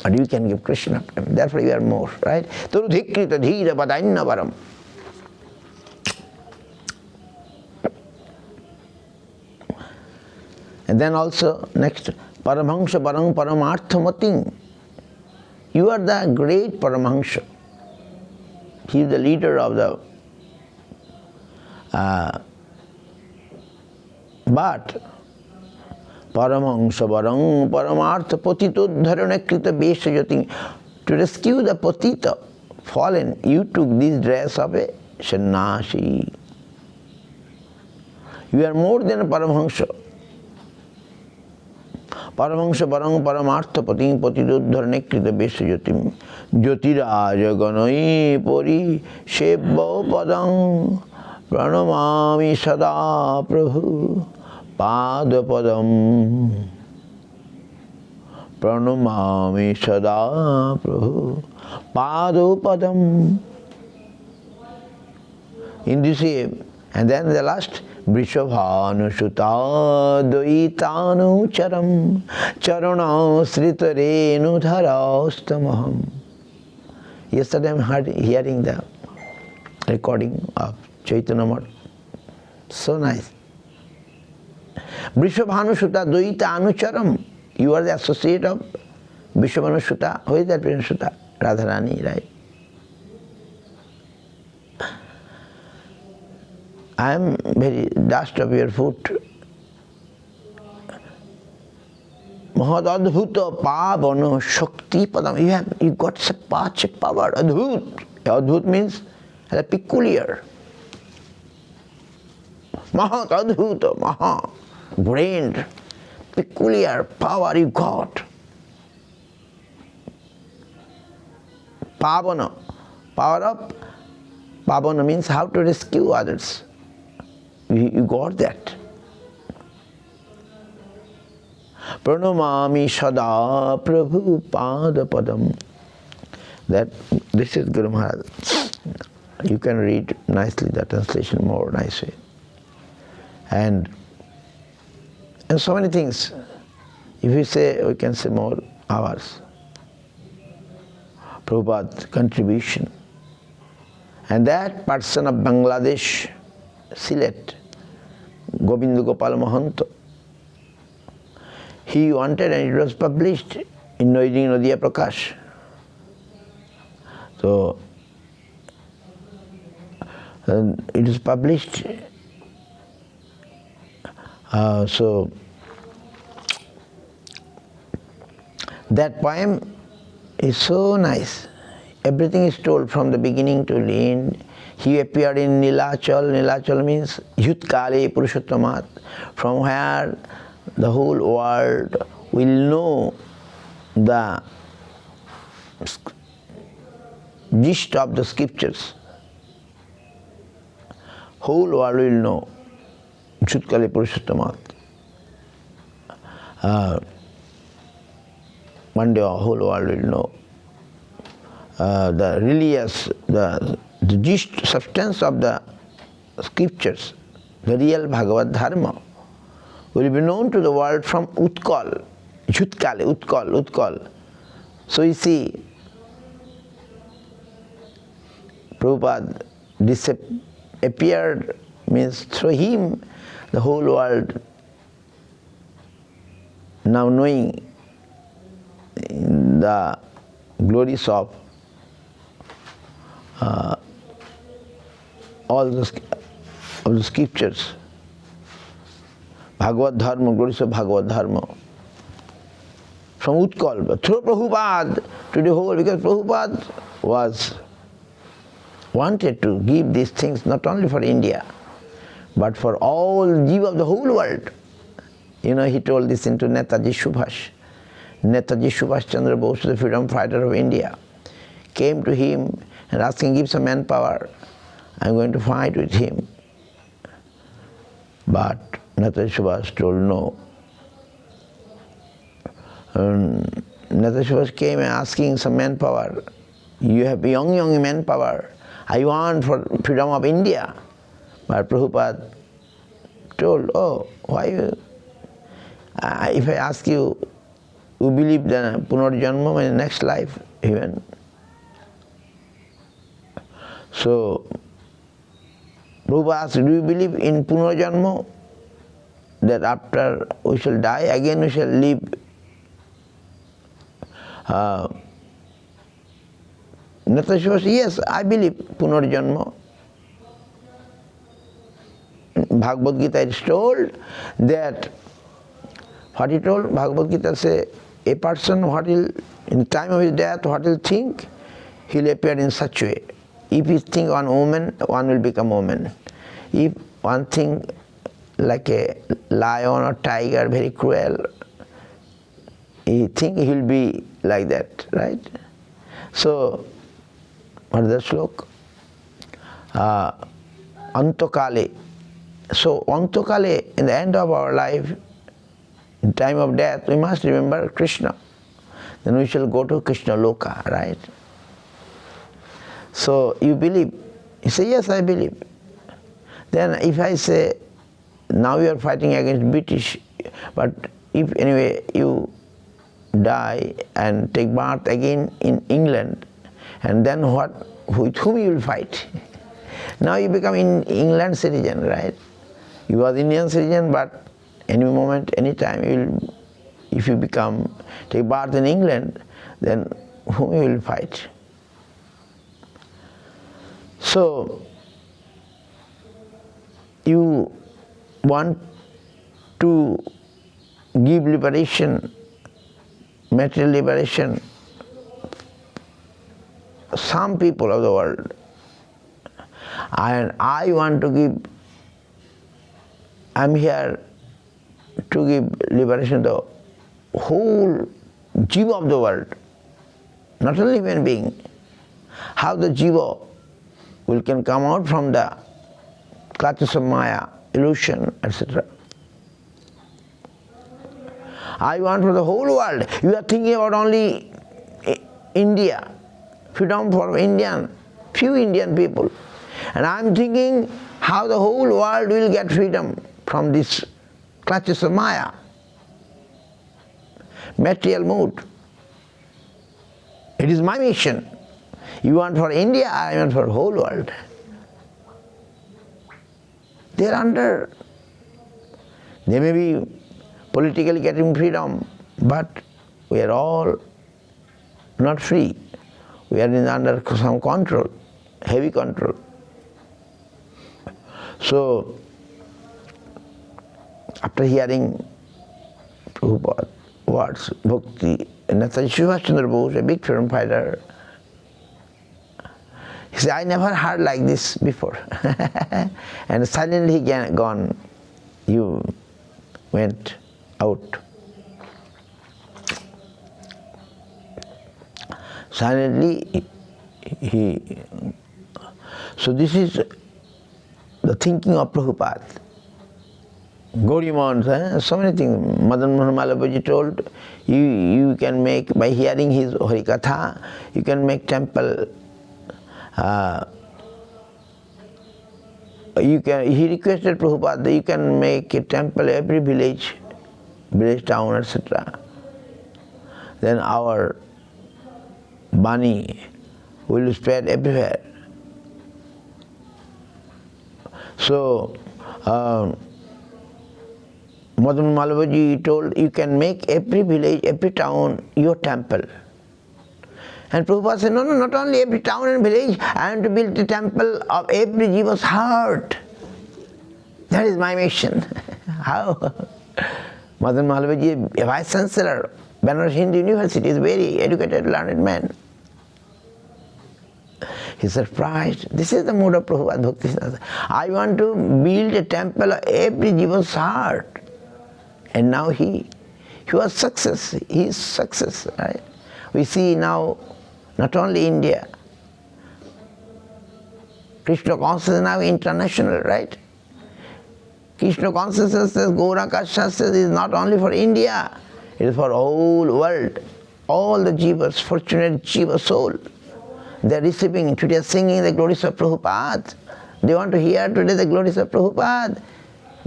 But you can give Krishna Prem. Therefore you are more, right? Torudhikrita Dhira Padanyavaram. And then also next, Paramahamsa Parang Paramarthamating. You are the great Paramahamsa. He is the leader of the but Paramahamsa Parang Paramartha Patitodharanekrita Veshajating. To rescue the Patita, fallen, you took this dress of a sannyasi. You are more than a Paramahamsa. Paramahamsa Parang Paramartha Pating Patitodharanekrita Veshajatim. Jyotiraja Ganai Pori Shebba Padang Pranamami Sada Prabhu Padapadam Pranamami Sada Prabhu Padapadam. In this way, and then the last, Vrishabhanu Shuta Dvaitanu Charam Charana Sritarenu Dharastamaham. Yesterday I am hearing the recording of Chaitanya Math. So nice. Vrishabhanu Shuta Dvaita Anucharam. You are the associate of Vrishabhanu Shuta. Who is that Shuta? Radharani, right? I am very dust of your foot. Mahad Adhuta Pavana Shakti Padam. You got such power. Adhut. Adhut means peculiar. Mahad Adhuta, Maha. Brained, peculiar power you got. Pavana. Power of Pavana means how to rescue others. You got that. Pranamami Sada Prabhu Pada Padam. This is Guru Maharaj. You can read nicely the translation more nicely. And so many things. If you say, we can say more hours. Prabhupada's contribution. And that person of Bangladesh, Sylhet, Govinda Gopal Mahanto, he wanted, and it was published in Noiding Nadia Prakash. So, it is published. So, that poem is so nice. Everything is told from the beginning to the end. He appeared in Nilachal. Nilachal means Yutkale Purushottamat, from where the whole world will know the gist of the scriptures. Whole world will know Yutkale Purushottamat. One day the whole world will know the religious, the gist, substance of the scriptures, the real Bhagavad Dharma, will be known to the world from Utkal, Utkal. So you see, Prabhupada appeared, means through him the whole world now knowing the glories of all the scriptures, Bhagavad Dharma, glories of Bhagavad Dharma, from Utkal, but through Prabhupada to the whole, because Prabhupada wanted to give these things not only for India, but for all Jiva of the whole world. You know, he told this into Netaji Subhash. Netaji Subhash Chandra Bose, the freedom fighter of India, came to him and asked him, give some manpower. I'm going to fight with him. But Netaji Subhash told no. Netaji Subhash came and asking some manpower. You have young manpower. I want for freedom of India. But Prabhupada told, oh, why you, if I ask you, you believe that Punarjanma in the next life even? So, Prabhupada asked, do you believe in Punarjanma? That after we shall die, again we shall live Natasha was, yes, I believe Punarjanma. Bhagavad Gita is told that, what he told, Bhagavad Gita say, a person, what will, in the time of his death, what will think, he'll appear in such a way. If he think on woman, one will become woman. If one think like a lion or tiger, very cruel, he think he'll be like that, right? So, what is the slok? Antokale. So, Antokale, in the end of our life, in time of death, we must remember Krishna. Then we shall go to Krishna Loka, right? So, you believe? You say, yes, I believe. Then if I say, now you are fighting against British, but if anyway you die and take birth again in England, and then what? With whom you will fight? Now you become in England citizen, right? You was Indian citizen, but any moment, any time, you will, if you take birth in England, then whom you will fight? So, you want to give liberation, material liberation, some people of the world, and I want to give, I'm here to give liberation to the whole jiva of the world, not only human being. How the jiva can come out from the clutches of Maya, illusion, etc. I want for the whole world. You are thinking about only India, freedom for Indian, few Indian people. And I am thinking how the whole world will get freedom from this clutches of Maya, material mood. It is my mission. You want for India, I want for the whole world. They are under, they may be politically getting freedom, but we are all not free. We are under some control, heavy control. So, after hearing Prabhupada words, Bhakti, Netaji Subhash Chandra Bose, a big freedom fighter, he said, I never heard like this before. And suddenly he gone, you went out. Silently he, so this is the thinking of Prabhupada. Gauriya, so many things. Madan Mohan Malabhaji told, you can make, by hearing his Harikatha, you can make temple. He requested Prabhupada that you can make a temple every village, town, etc. Then our Bani will spread everywhere. So, Madan Malabhaji told, you can make every village, every town your temple. And Prabhupada said, no, not only every town and village, I am to build a temple of every jiva's heart. That is my mission. How? Madan Malabhaji, a vice chancellor, Banaras Hindu University, is a very educated, learned man. He surprised. This is the mood of Prabhupada Bhaktisiddhanta. I want to build a temple of every jiva's heart. And now he was success. He is success, right? We see now, not only India, Krishna consciousness now international, right? Krishna consciousness, Gauranga Shastra, is not only for India, it is for the whole world. All the jivas, fortunate jiva soul, they are receiving, today singing the glories of Prabhupada. They want to hear today the glories of Prabhupada.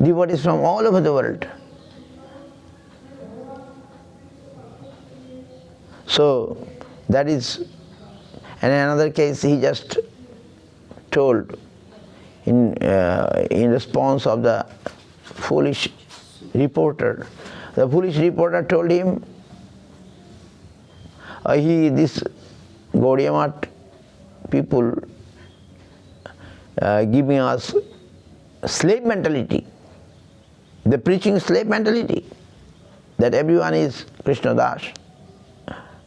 Devotees from all over the world. So that is, and in another case he just told in response of the foolish reporter. The foolish reporter told him, this Gaudiya Math people giving us slave mentality. They're preaching slave mentality, that everyone is Krishna Das.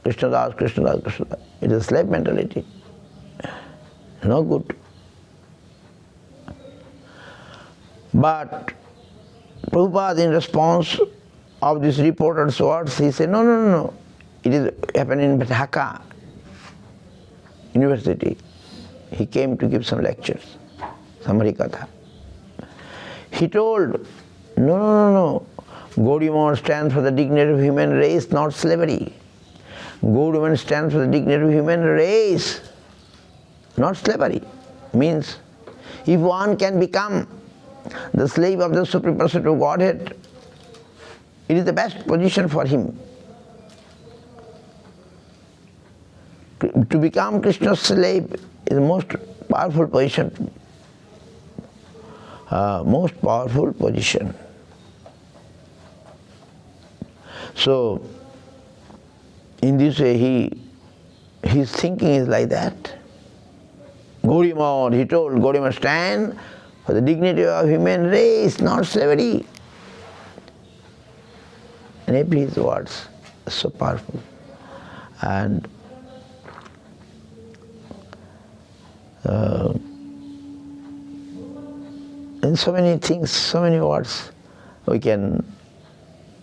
Krishna Das, Krishna Das, Krishna Das. It is slave mentality. No good. But Prabhupada, in response of this reporter's words, he said, no. It is happening in Dhaka University. He came to give some lectures, some Harikatha. He told, no. Gaudiya Math stands for the dignity of human race, not slavery. Gaudiya Math stands for the dignity of human race, not slavery. Means, if one can become the slave of the Supreme Person of Godhead, it is the best position for him. To become Krishna's slave is the most powerful position. Most powerful position. So, in this way, his thinking is like that. Gaudiya Math, he told, Gaudiya Math stand for the dignity of human race, not slavery. And every his words are so powerful. And in so many things, so many words, we can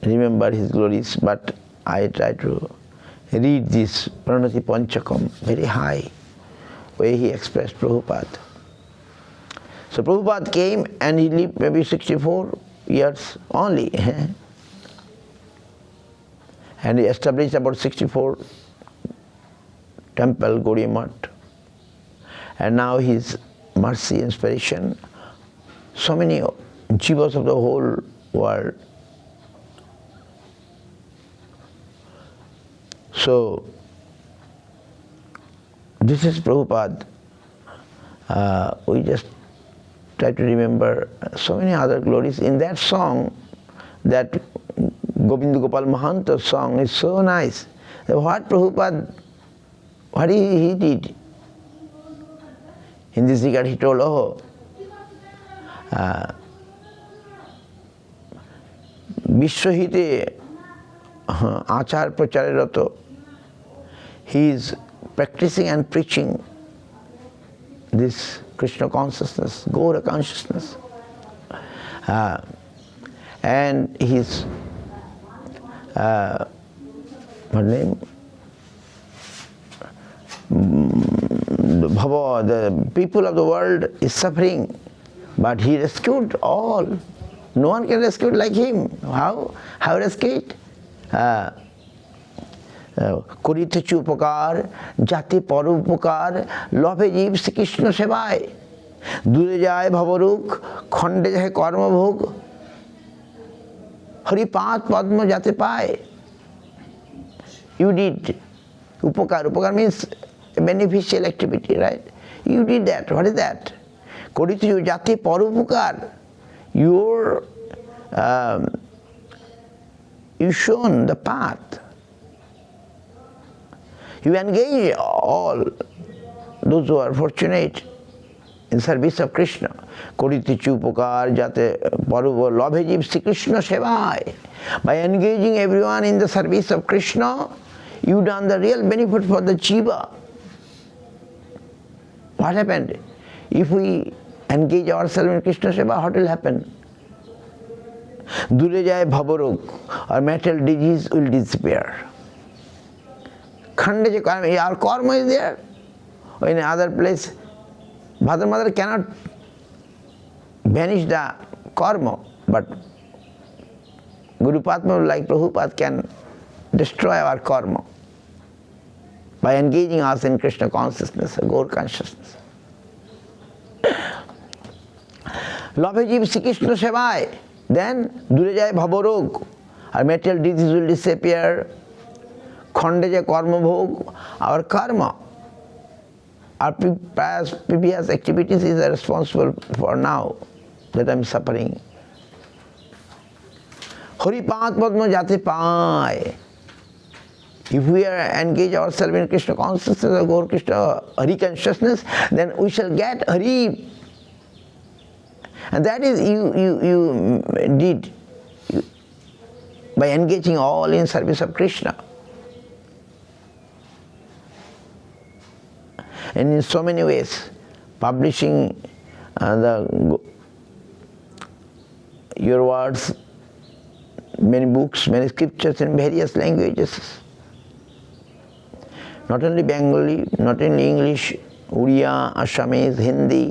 remember his glories, but I try to read this Pranati Panchakam very high, where he expressed Prabhupada. So Prabhupada came and he lived maybe 64 years only. And he established about 64 temple, Gaudiya Math. And now his mercy, inspiration, so many jivas of the whole world. So, this is Prabhupada. We just try to remember so many other glories. In that song, that Govinda Gopal Mahanta's song is so nice. What Prabhupada, what he did? In this regard, he told, Vishwahite Achar Pracharerato, he is practicing and preaching this Krishna consciousness, Gaura consciousness. And his, what name? The people of the world is suffering, but he rescued all. No one can rescue like him. How rescue it? করিতে উপকার যাতে পরোপকার লভে জীব শ্রীকৃষ্ণ সেবায় দূরে যায় ভবরূপ খণ্ডে যায় কর্মভোগ হরিপাদ পদ্ম যাতে পায় you did upakar means a beneficial activity, right? You did that. What is that? করিতে যাতে পরোপকার, you shown the path. You engage all those who are fortunate in service of Krishna. Korite upakar jate paruva labhe jeev Sri Krishna sevai. By engaging everyone in the service of Krishna, you done the real benefit for the jiva. What happened? If we engage ourselves in Krishna seva, what will happen? Dure jay bhavarog, or mental disease will disappear. Khande je karma, our karma is there. Or in other place, Bhadra Mother cannot banish the karma, but Guru Padma like Prabhupada can destroy our karma by engaging us in Krishna consciousness, Gaur consciousness. লভে জীব শ্রীকৃষ্ণ সেবায়, দেন দূরে যায় ভবরোগ, আর material disease will disappear, খণ্ডে যায় কর্মভোগ, আর কর্ম our previous activities is responsible for now that I am suffering. Hari Path Padma Jate Pai. If we are engage ourselves in Krishna consciousness or Gaur Krishna Hari consciousness, then we shall get Hari. And that is you did by engaging all in service of Krishna. And in so many ways, publishing your words, many books, many scriptures in various languages. Not only Bengali, not only English, Uriya, Assamese, Hindi,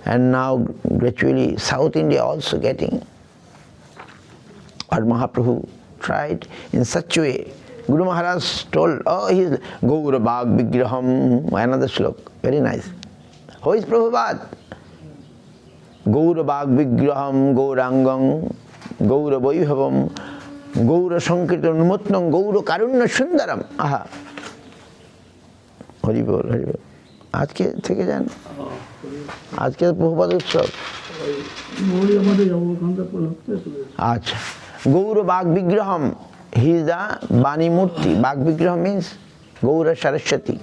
and now gradually South India also getting. Our Mahaprabhu tried in such a way. Guru Maharaj told, oh, he is Gaura Bhag Vigraham, another slok, very nice. Who is Prabhupada? Gaura Bhag Vigraham, Gaurangam, Gaura Vaibhavam, Gaura Sankirtan Mutnam, Gaura Karunya Sundaram. Aha. Hari Bol, Hari Bol. আজকে থেকে যান, আজকে প্রভুপাদ উৎসব। আচ্ছা, গৌর বাগ বিগ্রহম, he is the Bani Murti. Bhag Vigraham means Gaura Saraswati.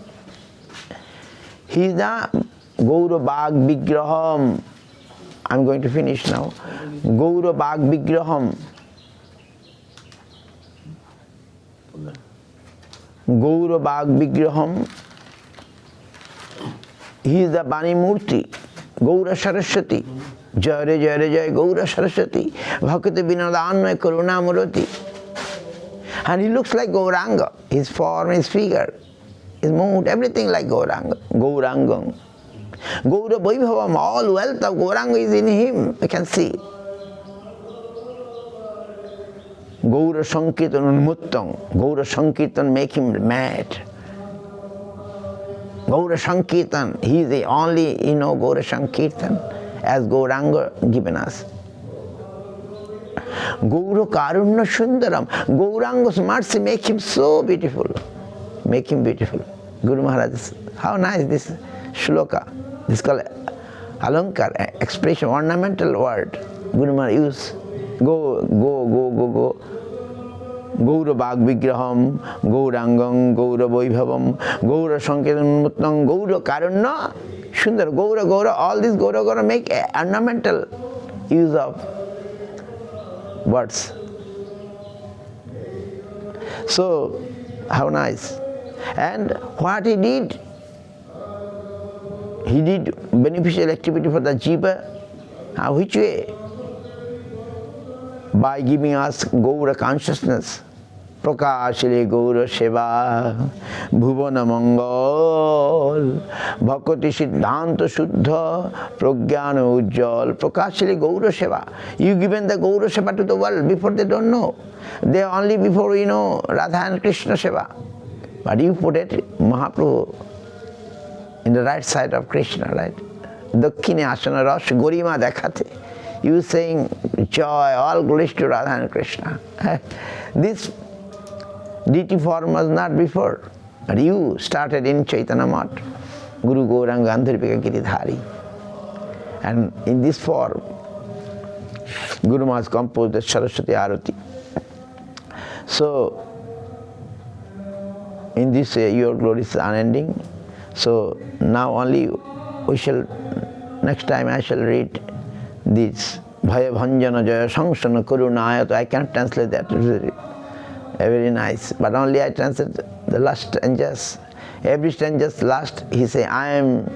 He is the Gaura Bhag Vigraham. I am going to finish now. Gaura Bhag Vigraham. Gaura Bhag Vigraham. He is the Bani Murti. Gaura Saraswati. Jare Jare Jai Gaura Saraswati. Bhakti Vinodannaya Karuna Murati. And he looks like Gauranga. His form, his figure, his mood, everything like Gauranga. Gaurangam. Gaura Vaibhavam, all wealth of Gauranga is in him, I can see. Gaura Sankirtan Unmuttam. Gaura Sankirtan make him mad. Gaura Sankirtan, he is the only, Gaura Sankirtan, as Gauranga given us. Gaura Karunya Sundaram. Gauranga's mercy make him so beautiful. Make him beautiful. Guru Maharaj, how nice this shloka. This is called alankar, expression, ornamental word. Guru Maharaj use. Go. Gaura Bhag Vigraham, Gaurangam, Gaura Vaibhavam, Gaura Sankirtan Muttam, Gaura Karunya Sundar. Gaura, all these Gaura make ornamental use of words. So, how nice. And what he did beneficial activity for the jiva. Which way? By giving us Gaura consciousness. Prakashile Gaura Seva, Bhuvana Mangal, Bhaktisiddhanta Shuddha, Pragyana Ujjal, Prakashile Gaura Seva. You given the Gaura Seva to the world before they don't know. They are only before Radha and Krishna Seva. But you put it, Mahaprabhu, in the right side of Krishna, right? Dakkine Asana Rash Gorima Dekhate. You saying joy, all glories to Radha and Krishna. This deity form was not before, but you started in Chaitanya Math, Guru Gauranga Andharipika Giridhari. And in this form, Guru Maharaj composed the Saraswati Arati. So, in this way, your glory is unending. So, now only we shall, next time I shall read this Bhaya Bhanjana Jaya Sangsana Karunayata. I can't translate that. Very nice. But only I translate the last stanzas. Every stanza's last, he say, I am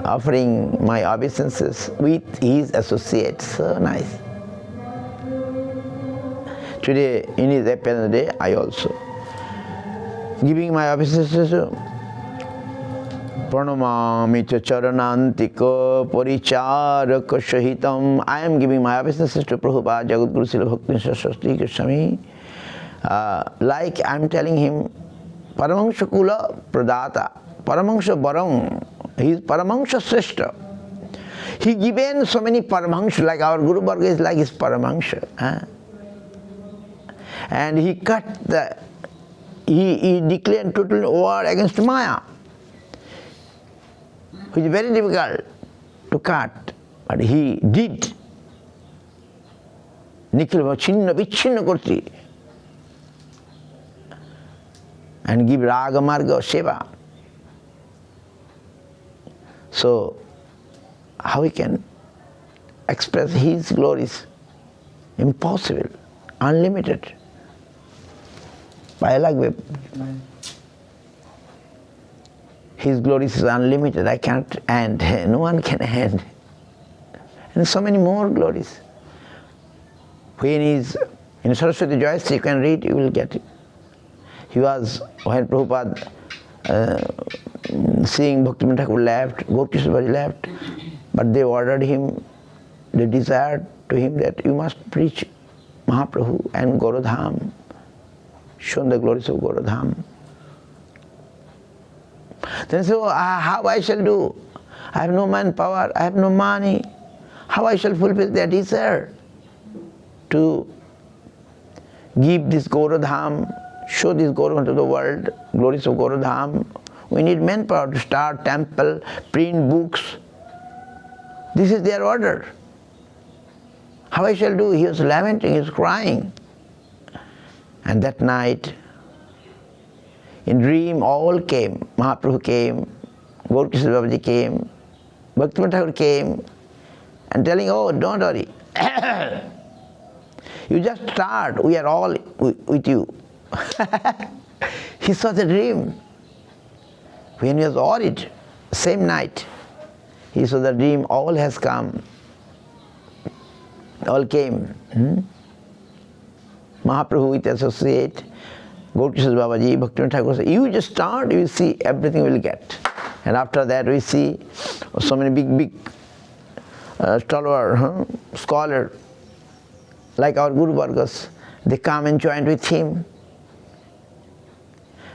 offering my obeisances with his associates. So nice. Today, in his appearance day, I also giving my obeisances to Pranamami cha charanantika paricharaka shahitam. I am giving my obeisances to Prabhupada, Jagadguru Śrīla Bhaktisiddhanta Sarasvati Thakura. Like I am telling him, Paramahamsa Kula Pradata, Paramahamsa Barang, he is Paramahamsa Sreshta. He given so many Paramahansa, like our Guru Varga is like his Paramahansa. And he cut he declared total war against Maya, which is very difficult to cut, but he did. Nikhil chinna vichinna kurti and give raga marga seva. So, how we can express his glories? Impossible, unlimited. By like his glories is unlimited. I can't end. No one can end. And so many more glories. When he's in Saraswati Jayasri, you can read, you will get it. He was, when Prabhupada seeing Bhaktivinoda Thakur left, Gaur-Kishore Babaji left, but they ordered him, they desired to him that you must preach Mahaprabhu and Gauradham, show the glories of Gauradham. Then he said, how I shall do? I have no manpower, I have no money. How I shall fulfill their desire to give this Gauradham, show this Gauradham to the world, glories of Gauradham. We need manpower to start temple, print books. This is their order. How I shall do? He was lamenting, he was crying. And that night, in dream, all came. Mahaprabhu came, Gaur-Kishore Babaji came, Bhaktivinoda Thakur came, and telling, oh, don't worry. You just start, we are all with you. He saw the dream. When he was worried, same night, he saw the dream, all has come. All came. Mahaprabhu with associate, Gaur-Kishore Babaji, Bhaktivinoda Thakur said, you just start, you will see, everything will get. And after that we see so many big stalwart scholar, like our Guru Vargas, they come and join with him.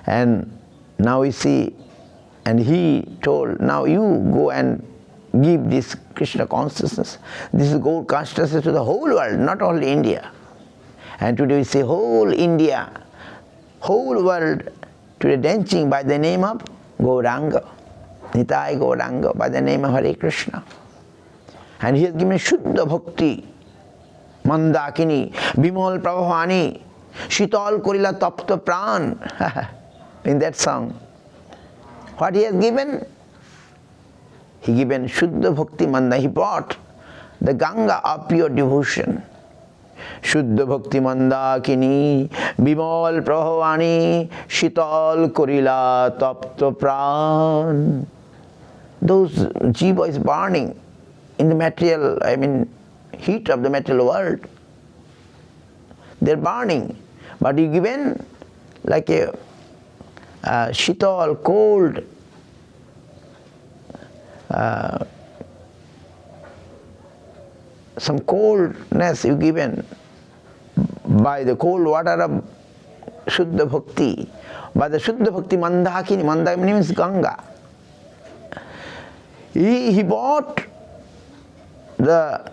And now we see, and he told, now you go and give this Krishna consciousness, this is Gaur consciousness to the whole world, not only India. And today we see whole India, whole world today dancing by the name of Gauranga, Nitai Gauranga, by the name of Hare Krishna. And he has given Shuddha Bhakti, Mandakini, Bimal Prabhavani, Shital Kurila Tapta Pran, in that song. What he has given? He given Shuddha Bhakti Manda. He brought the Ganga of pure devotion. Shuddha Bhakti Mandakini, Bimal Prabhavani, Shital Kurila Tapta Pran. Those jiva is burning in the material, heat of the material world. They're burning. But he given like a shital, cold, some coldness you given by the cold water of Shuddha Bhakti, by the Shuddha Bhakti Mandakini. Mandakini means Ganga. He bought the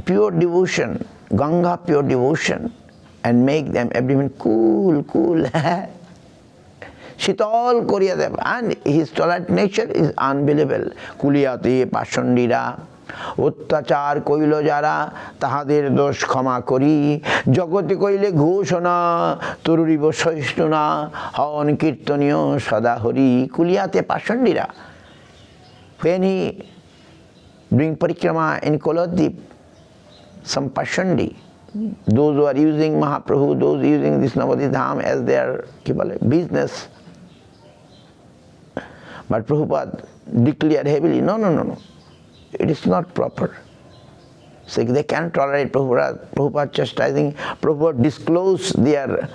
pure devotion, Ganga pure devotion, and make them everyone cool. Shital Koryadev, and his tolerant nature is unbelievable. Kuliyate Pashandira, Uttachar Koilo Jara, Tahadir Dosh Khama Kori, Jagoti Koile Ghoshana, Tururibo Soishtuna, Haon Kirtanyo Sadahori, Kuliyate Pashandira. When he doing parikrama in Koladip, some Pashandi, those who are using Mahaprabhu, those using this Navadip Dham as their business. But Prabhupada declared heavily, no, it is not proper. So they can't tolerate Prabhupada chastising. Prabhupada disclosed their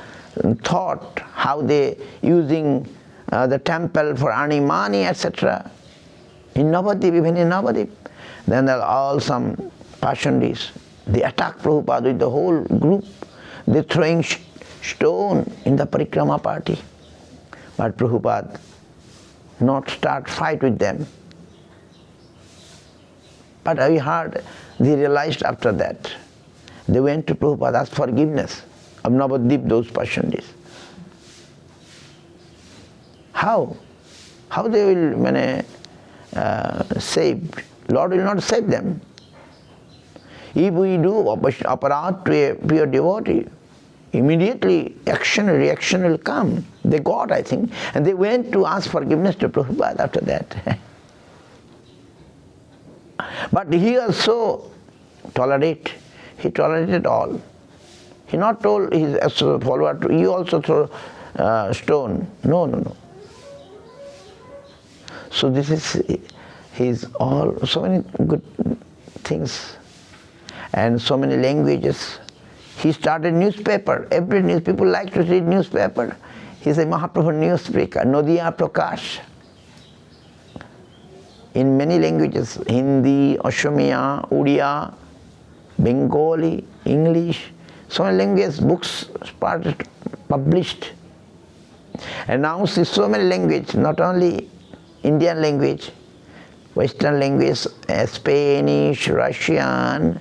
thought, how they using the temple for earning money, etc. In Navadip, even in Navadip. Then there are all some Pashandis. They attack Prabhupada with the whole group. They're throwing stone in the parikrama party. But Prabhupada not start fight with them. But I heard they realized after that. They went to Prabhupada, asked forgiveness of Navadvip, those Pashandis. How? How they will saved? Lord will not save them. If we do aparat to a pure devotee, immediately reaction will come. They got, I think, and they went to ask forgiveness to Prabhupada after that. But he also tolerate. He tolerated all. He not told his follower to, you also throw stone. No. So this is his all, so many good things and so many languages. He started newspaper. Every news, people like to read newspaper. He's a Mahaprabhu newspaper, Nodiya Prakash. In many languages, Hindi, Assamese, Odia, Bengali, English, so many languages, books started published. And now see so many languages, not only Indian language, Western language, Spanish, Russian,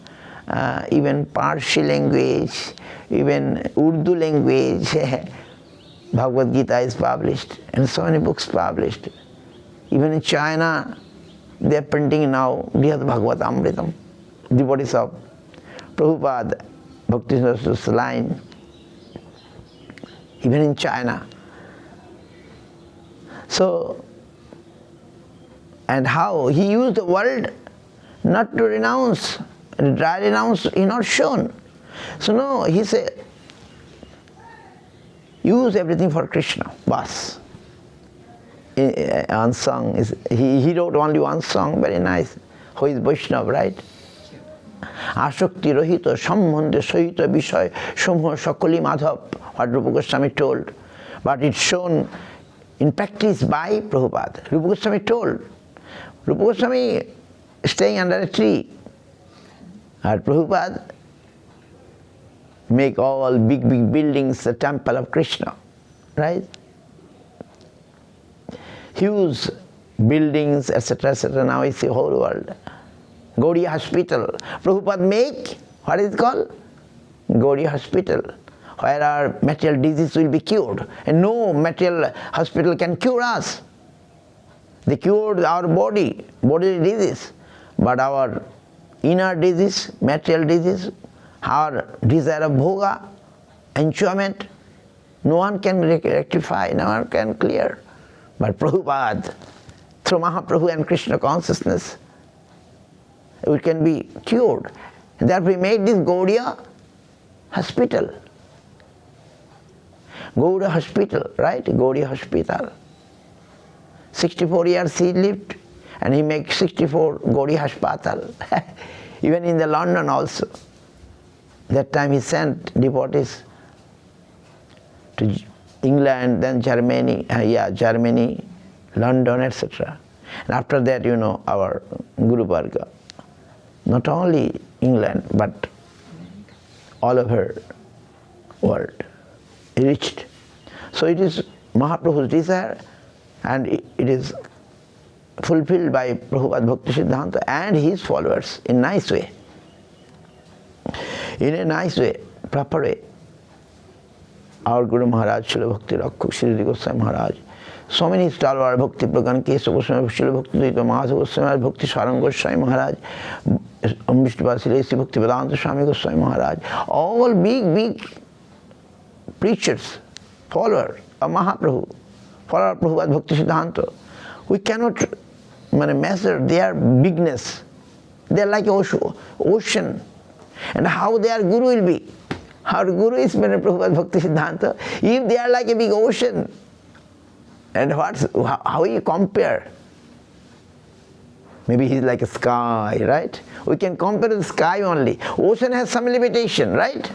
even Parsi language, even Urdu language, Bhagavad Gita is published, and so many books published. Even in China, they are printing now Brihad Bhagavad Amritam, devotees of Prabhupada, Bhaktisiddhanta Sarasvati line, even in China. So, and how he used the word not to renounce, dry renounce, he not shown. So no, he said, use everything for Krishna, bas. One song, he wrote only one song, very nice, who is Vaishnava, right? Ashakti Rohito Sambandhe Sohita Vishay Sumho Sakali Madhav, what Rupa Goswami told. But it's shown in practice by Prabhupada. Rupa Goswami told. Rupa Goswami staying under a tree. And Prabhupada make all big buildings the temple of Krishna. Right? Huge buildings, etc., etc. Now it's the whole world. Gaudiya Hospital. Prabhupada make, what is it called? Gaudiya Hospital, where our material disease will be cured. And no material hospital can cure us. They cured our bodily disease. But our inner disease, material disease, our desire of bhoga, enjoyment, no one can rectify, no one can clear. But Prabhupada, through Mahaprabhu and Krishna consciousness, it can be cured. And therefore he made this Gaudiya Hospital. Gaudiya Hospital, right? Gaudiya Hospital. 64 years he lived, and he made 64 Gaudiya Hospital. Even in the London also. That time he sent devotees to England, then Germany, Germany, London, etc. And after that, our Guru Varga, not only England, but all over world, reached. So it is Mahaprabhu's desire, and it is fulfilled by Prabhupada Bhaktisiddhanta and his followers in nice way. In a nice way, proper way. Our Guru Maharaj, Śrīla Bhakti Rakhak, Śrīla Goswami Maharaj, so many stalwart Bhakti Pragan, Kesava Goswami, Śrīla Bhakti Madhava Goswami, Bhakti Saranga Goswami Maharaj, Vishnu Silesi Bhakti Vedanta Swami Goswami Maharaj, all big preachers, followers of Mahaprabhu, follower of Prabhupada Bhaktisiddhanta. We cannot measure their bigness. They are like ocean. And how their Guru will be. Our Guru is Prabhupada Bhaktisiddhanta. If they are like a big ocean, and how you compare? Maybe he is like a sky, right? We can compare the sky only. Ocean has some limitation, right?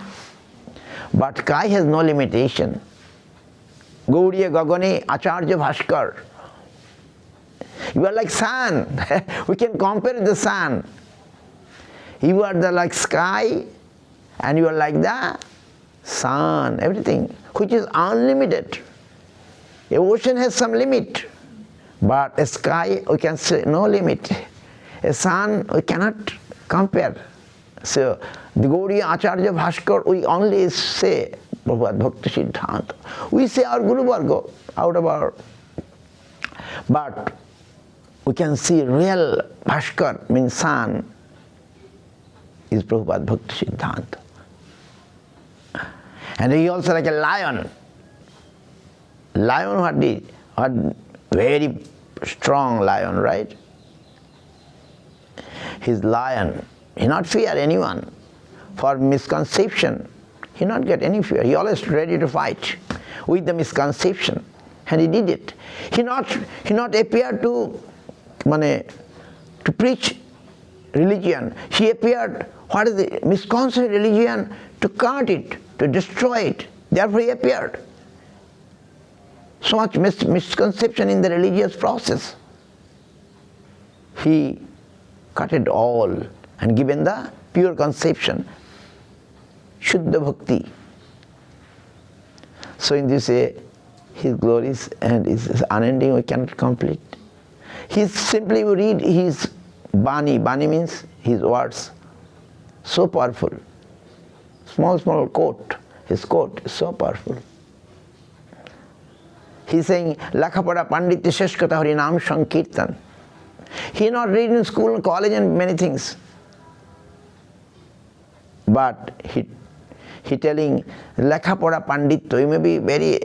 But sky has no limitation. Gaudiya Gagane Acharya Bhaskar. You are like sun. We can compare the sun. You are like sky, and you are like the sun, everything, which is unlimited. A ocean has some limit, but a sky, we can say no limit. A sun we cannot compare. So the Gaudiya Acharya Bhaskar, we only say Prabhupada Bhaktisiddhanta. We say our Guru Varga out of our, but we can see real Bhaskar, means sun, is Prabhupada Bhaktisiddhanta. And he also like a lion. Lion what did? What very strong lion, right? He's lion. He not fear anyone. For misconception, he not get any fear. He always ready to fight with the misconception. And he did it. He not appeared to preach religion. He appeared, what is the misconceived religion, to cut it, to destroy it. Therefore he appeared. So much misconception in the religious process. He cut it all and given the pure conception, Shuddha Bhakti. So in this way, his glories and his unending we cannot complete. He's simply, we read his Bani. Bani means his words. So powerful. Small quote. His quote is so powerful. He's saying, Lakhapada Panditya Sheshkata Harinam Sankirtan. He not read in school and college and many things. But he telling, Lakhapada Panditya, you may be very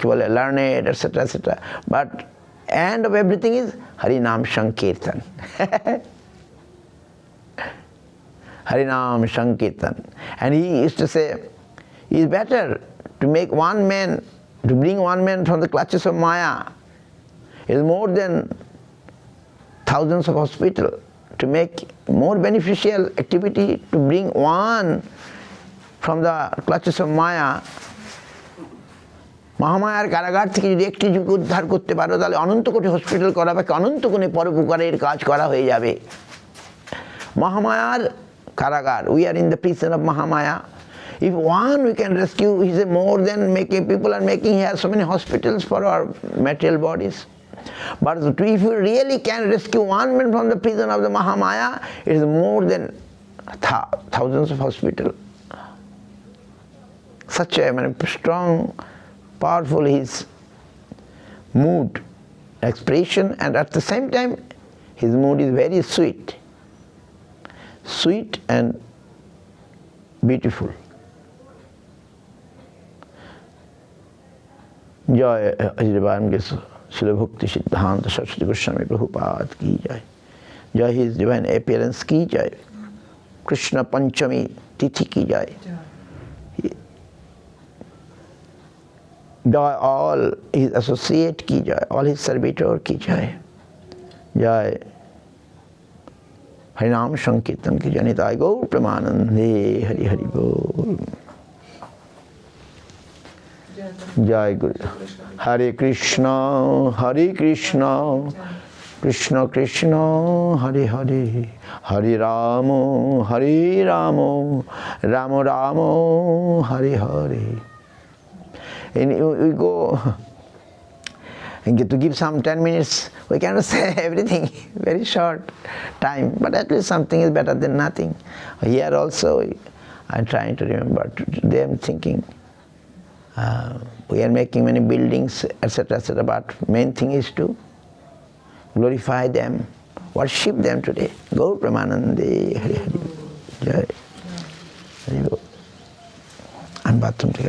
learned, etc. But end of everything is Harinam Sankirtan. Harinam Sankirtan. And he used to say, it's better to make one man, to bring one man from the clutches of Maya, is more than thousands of hospitals. To make more beneficial activity to bring one from the clutches of Maya, মহামায়ার কারাগার থেকে যদি একটি জীবকে উদ্ধার করতে পারো তাহলে অনন্ত কোটি হসপিটাল করা বা অনন্ত কোটি পরোপকারের কাজ করা হয়ে যাবে। মহামায়ার কারাগার, we are in the prison of Mahamaya. If one we can rescue, he said, more than making, people are making here so many hospitals for our material bodies. But if you really can rescue one man from the prison of the Mahamaya, it is more than thousands of hospitals. Such a strong, powerful his mood, expression, and at the same time his mood is very sweet. Sweet and beautiful. Jai Ajrivan Gesu. Śrīla Bhaktisiddhanta Sarasvati Goswami Prabhupada ki jai. Jai his divine appearance ki jai. Krishna Panchami Tithi ki jai. Jai all his associate ki jai. All his servitor ki jai. Jai Harinam Sankirtan ki jai. Nitai Gaur Pramanande Hari Hari Bol. Jai Guru. Hare Krishna, Krishna Krishna, Hare Hare, Hare Rama, Rama Rama, Hare Hare. And we go and get to give some 10 minutes. We cannot say everything, very short time, but at least something is better than nothing. Here also, I'm trying to remember. Today I'm thinking, we are making many buildings, etc., but main thing is to glorify them, worship them today. Gaur Pramanande, Hari Hari, Jai. Hari Bol. I'm bathroom to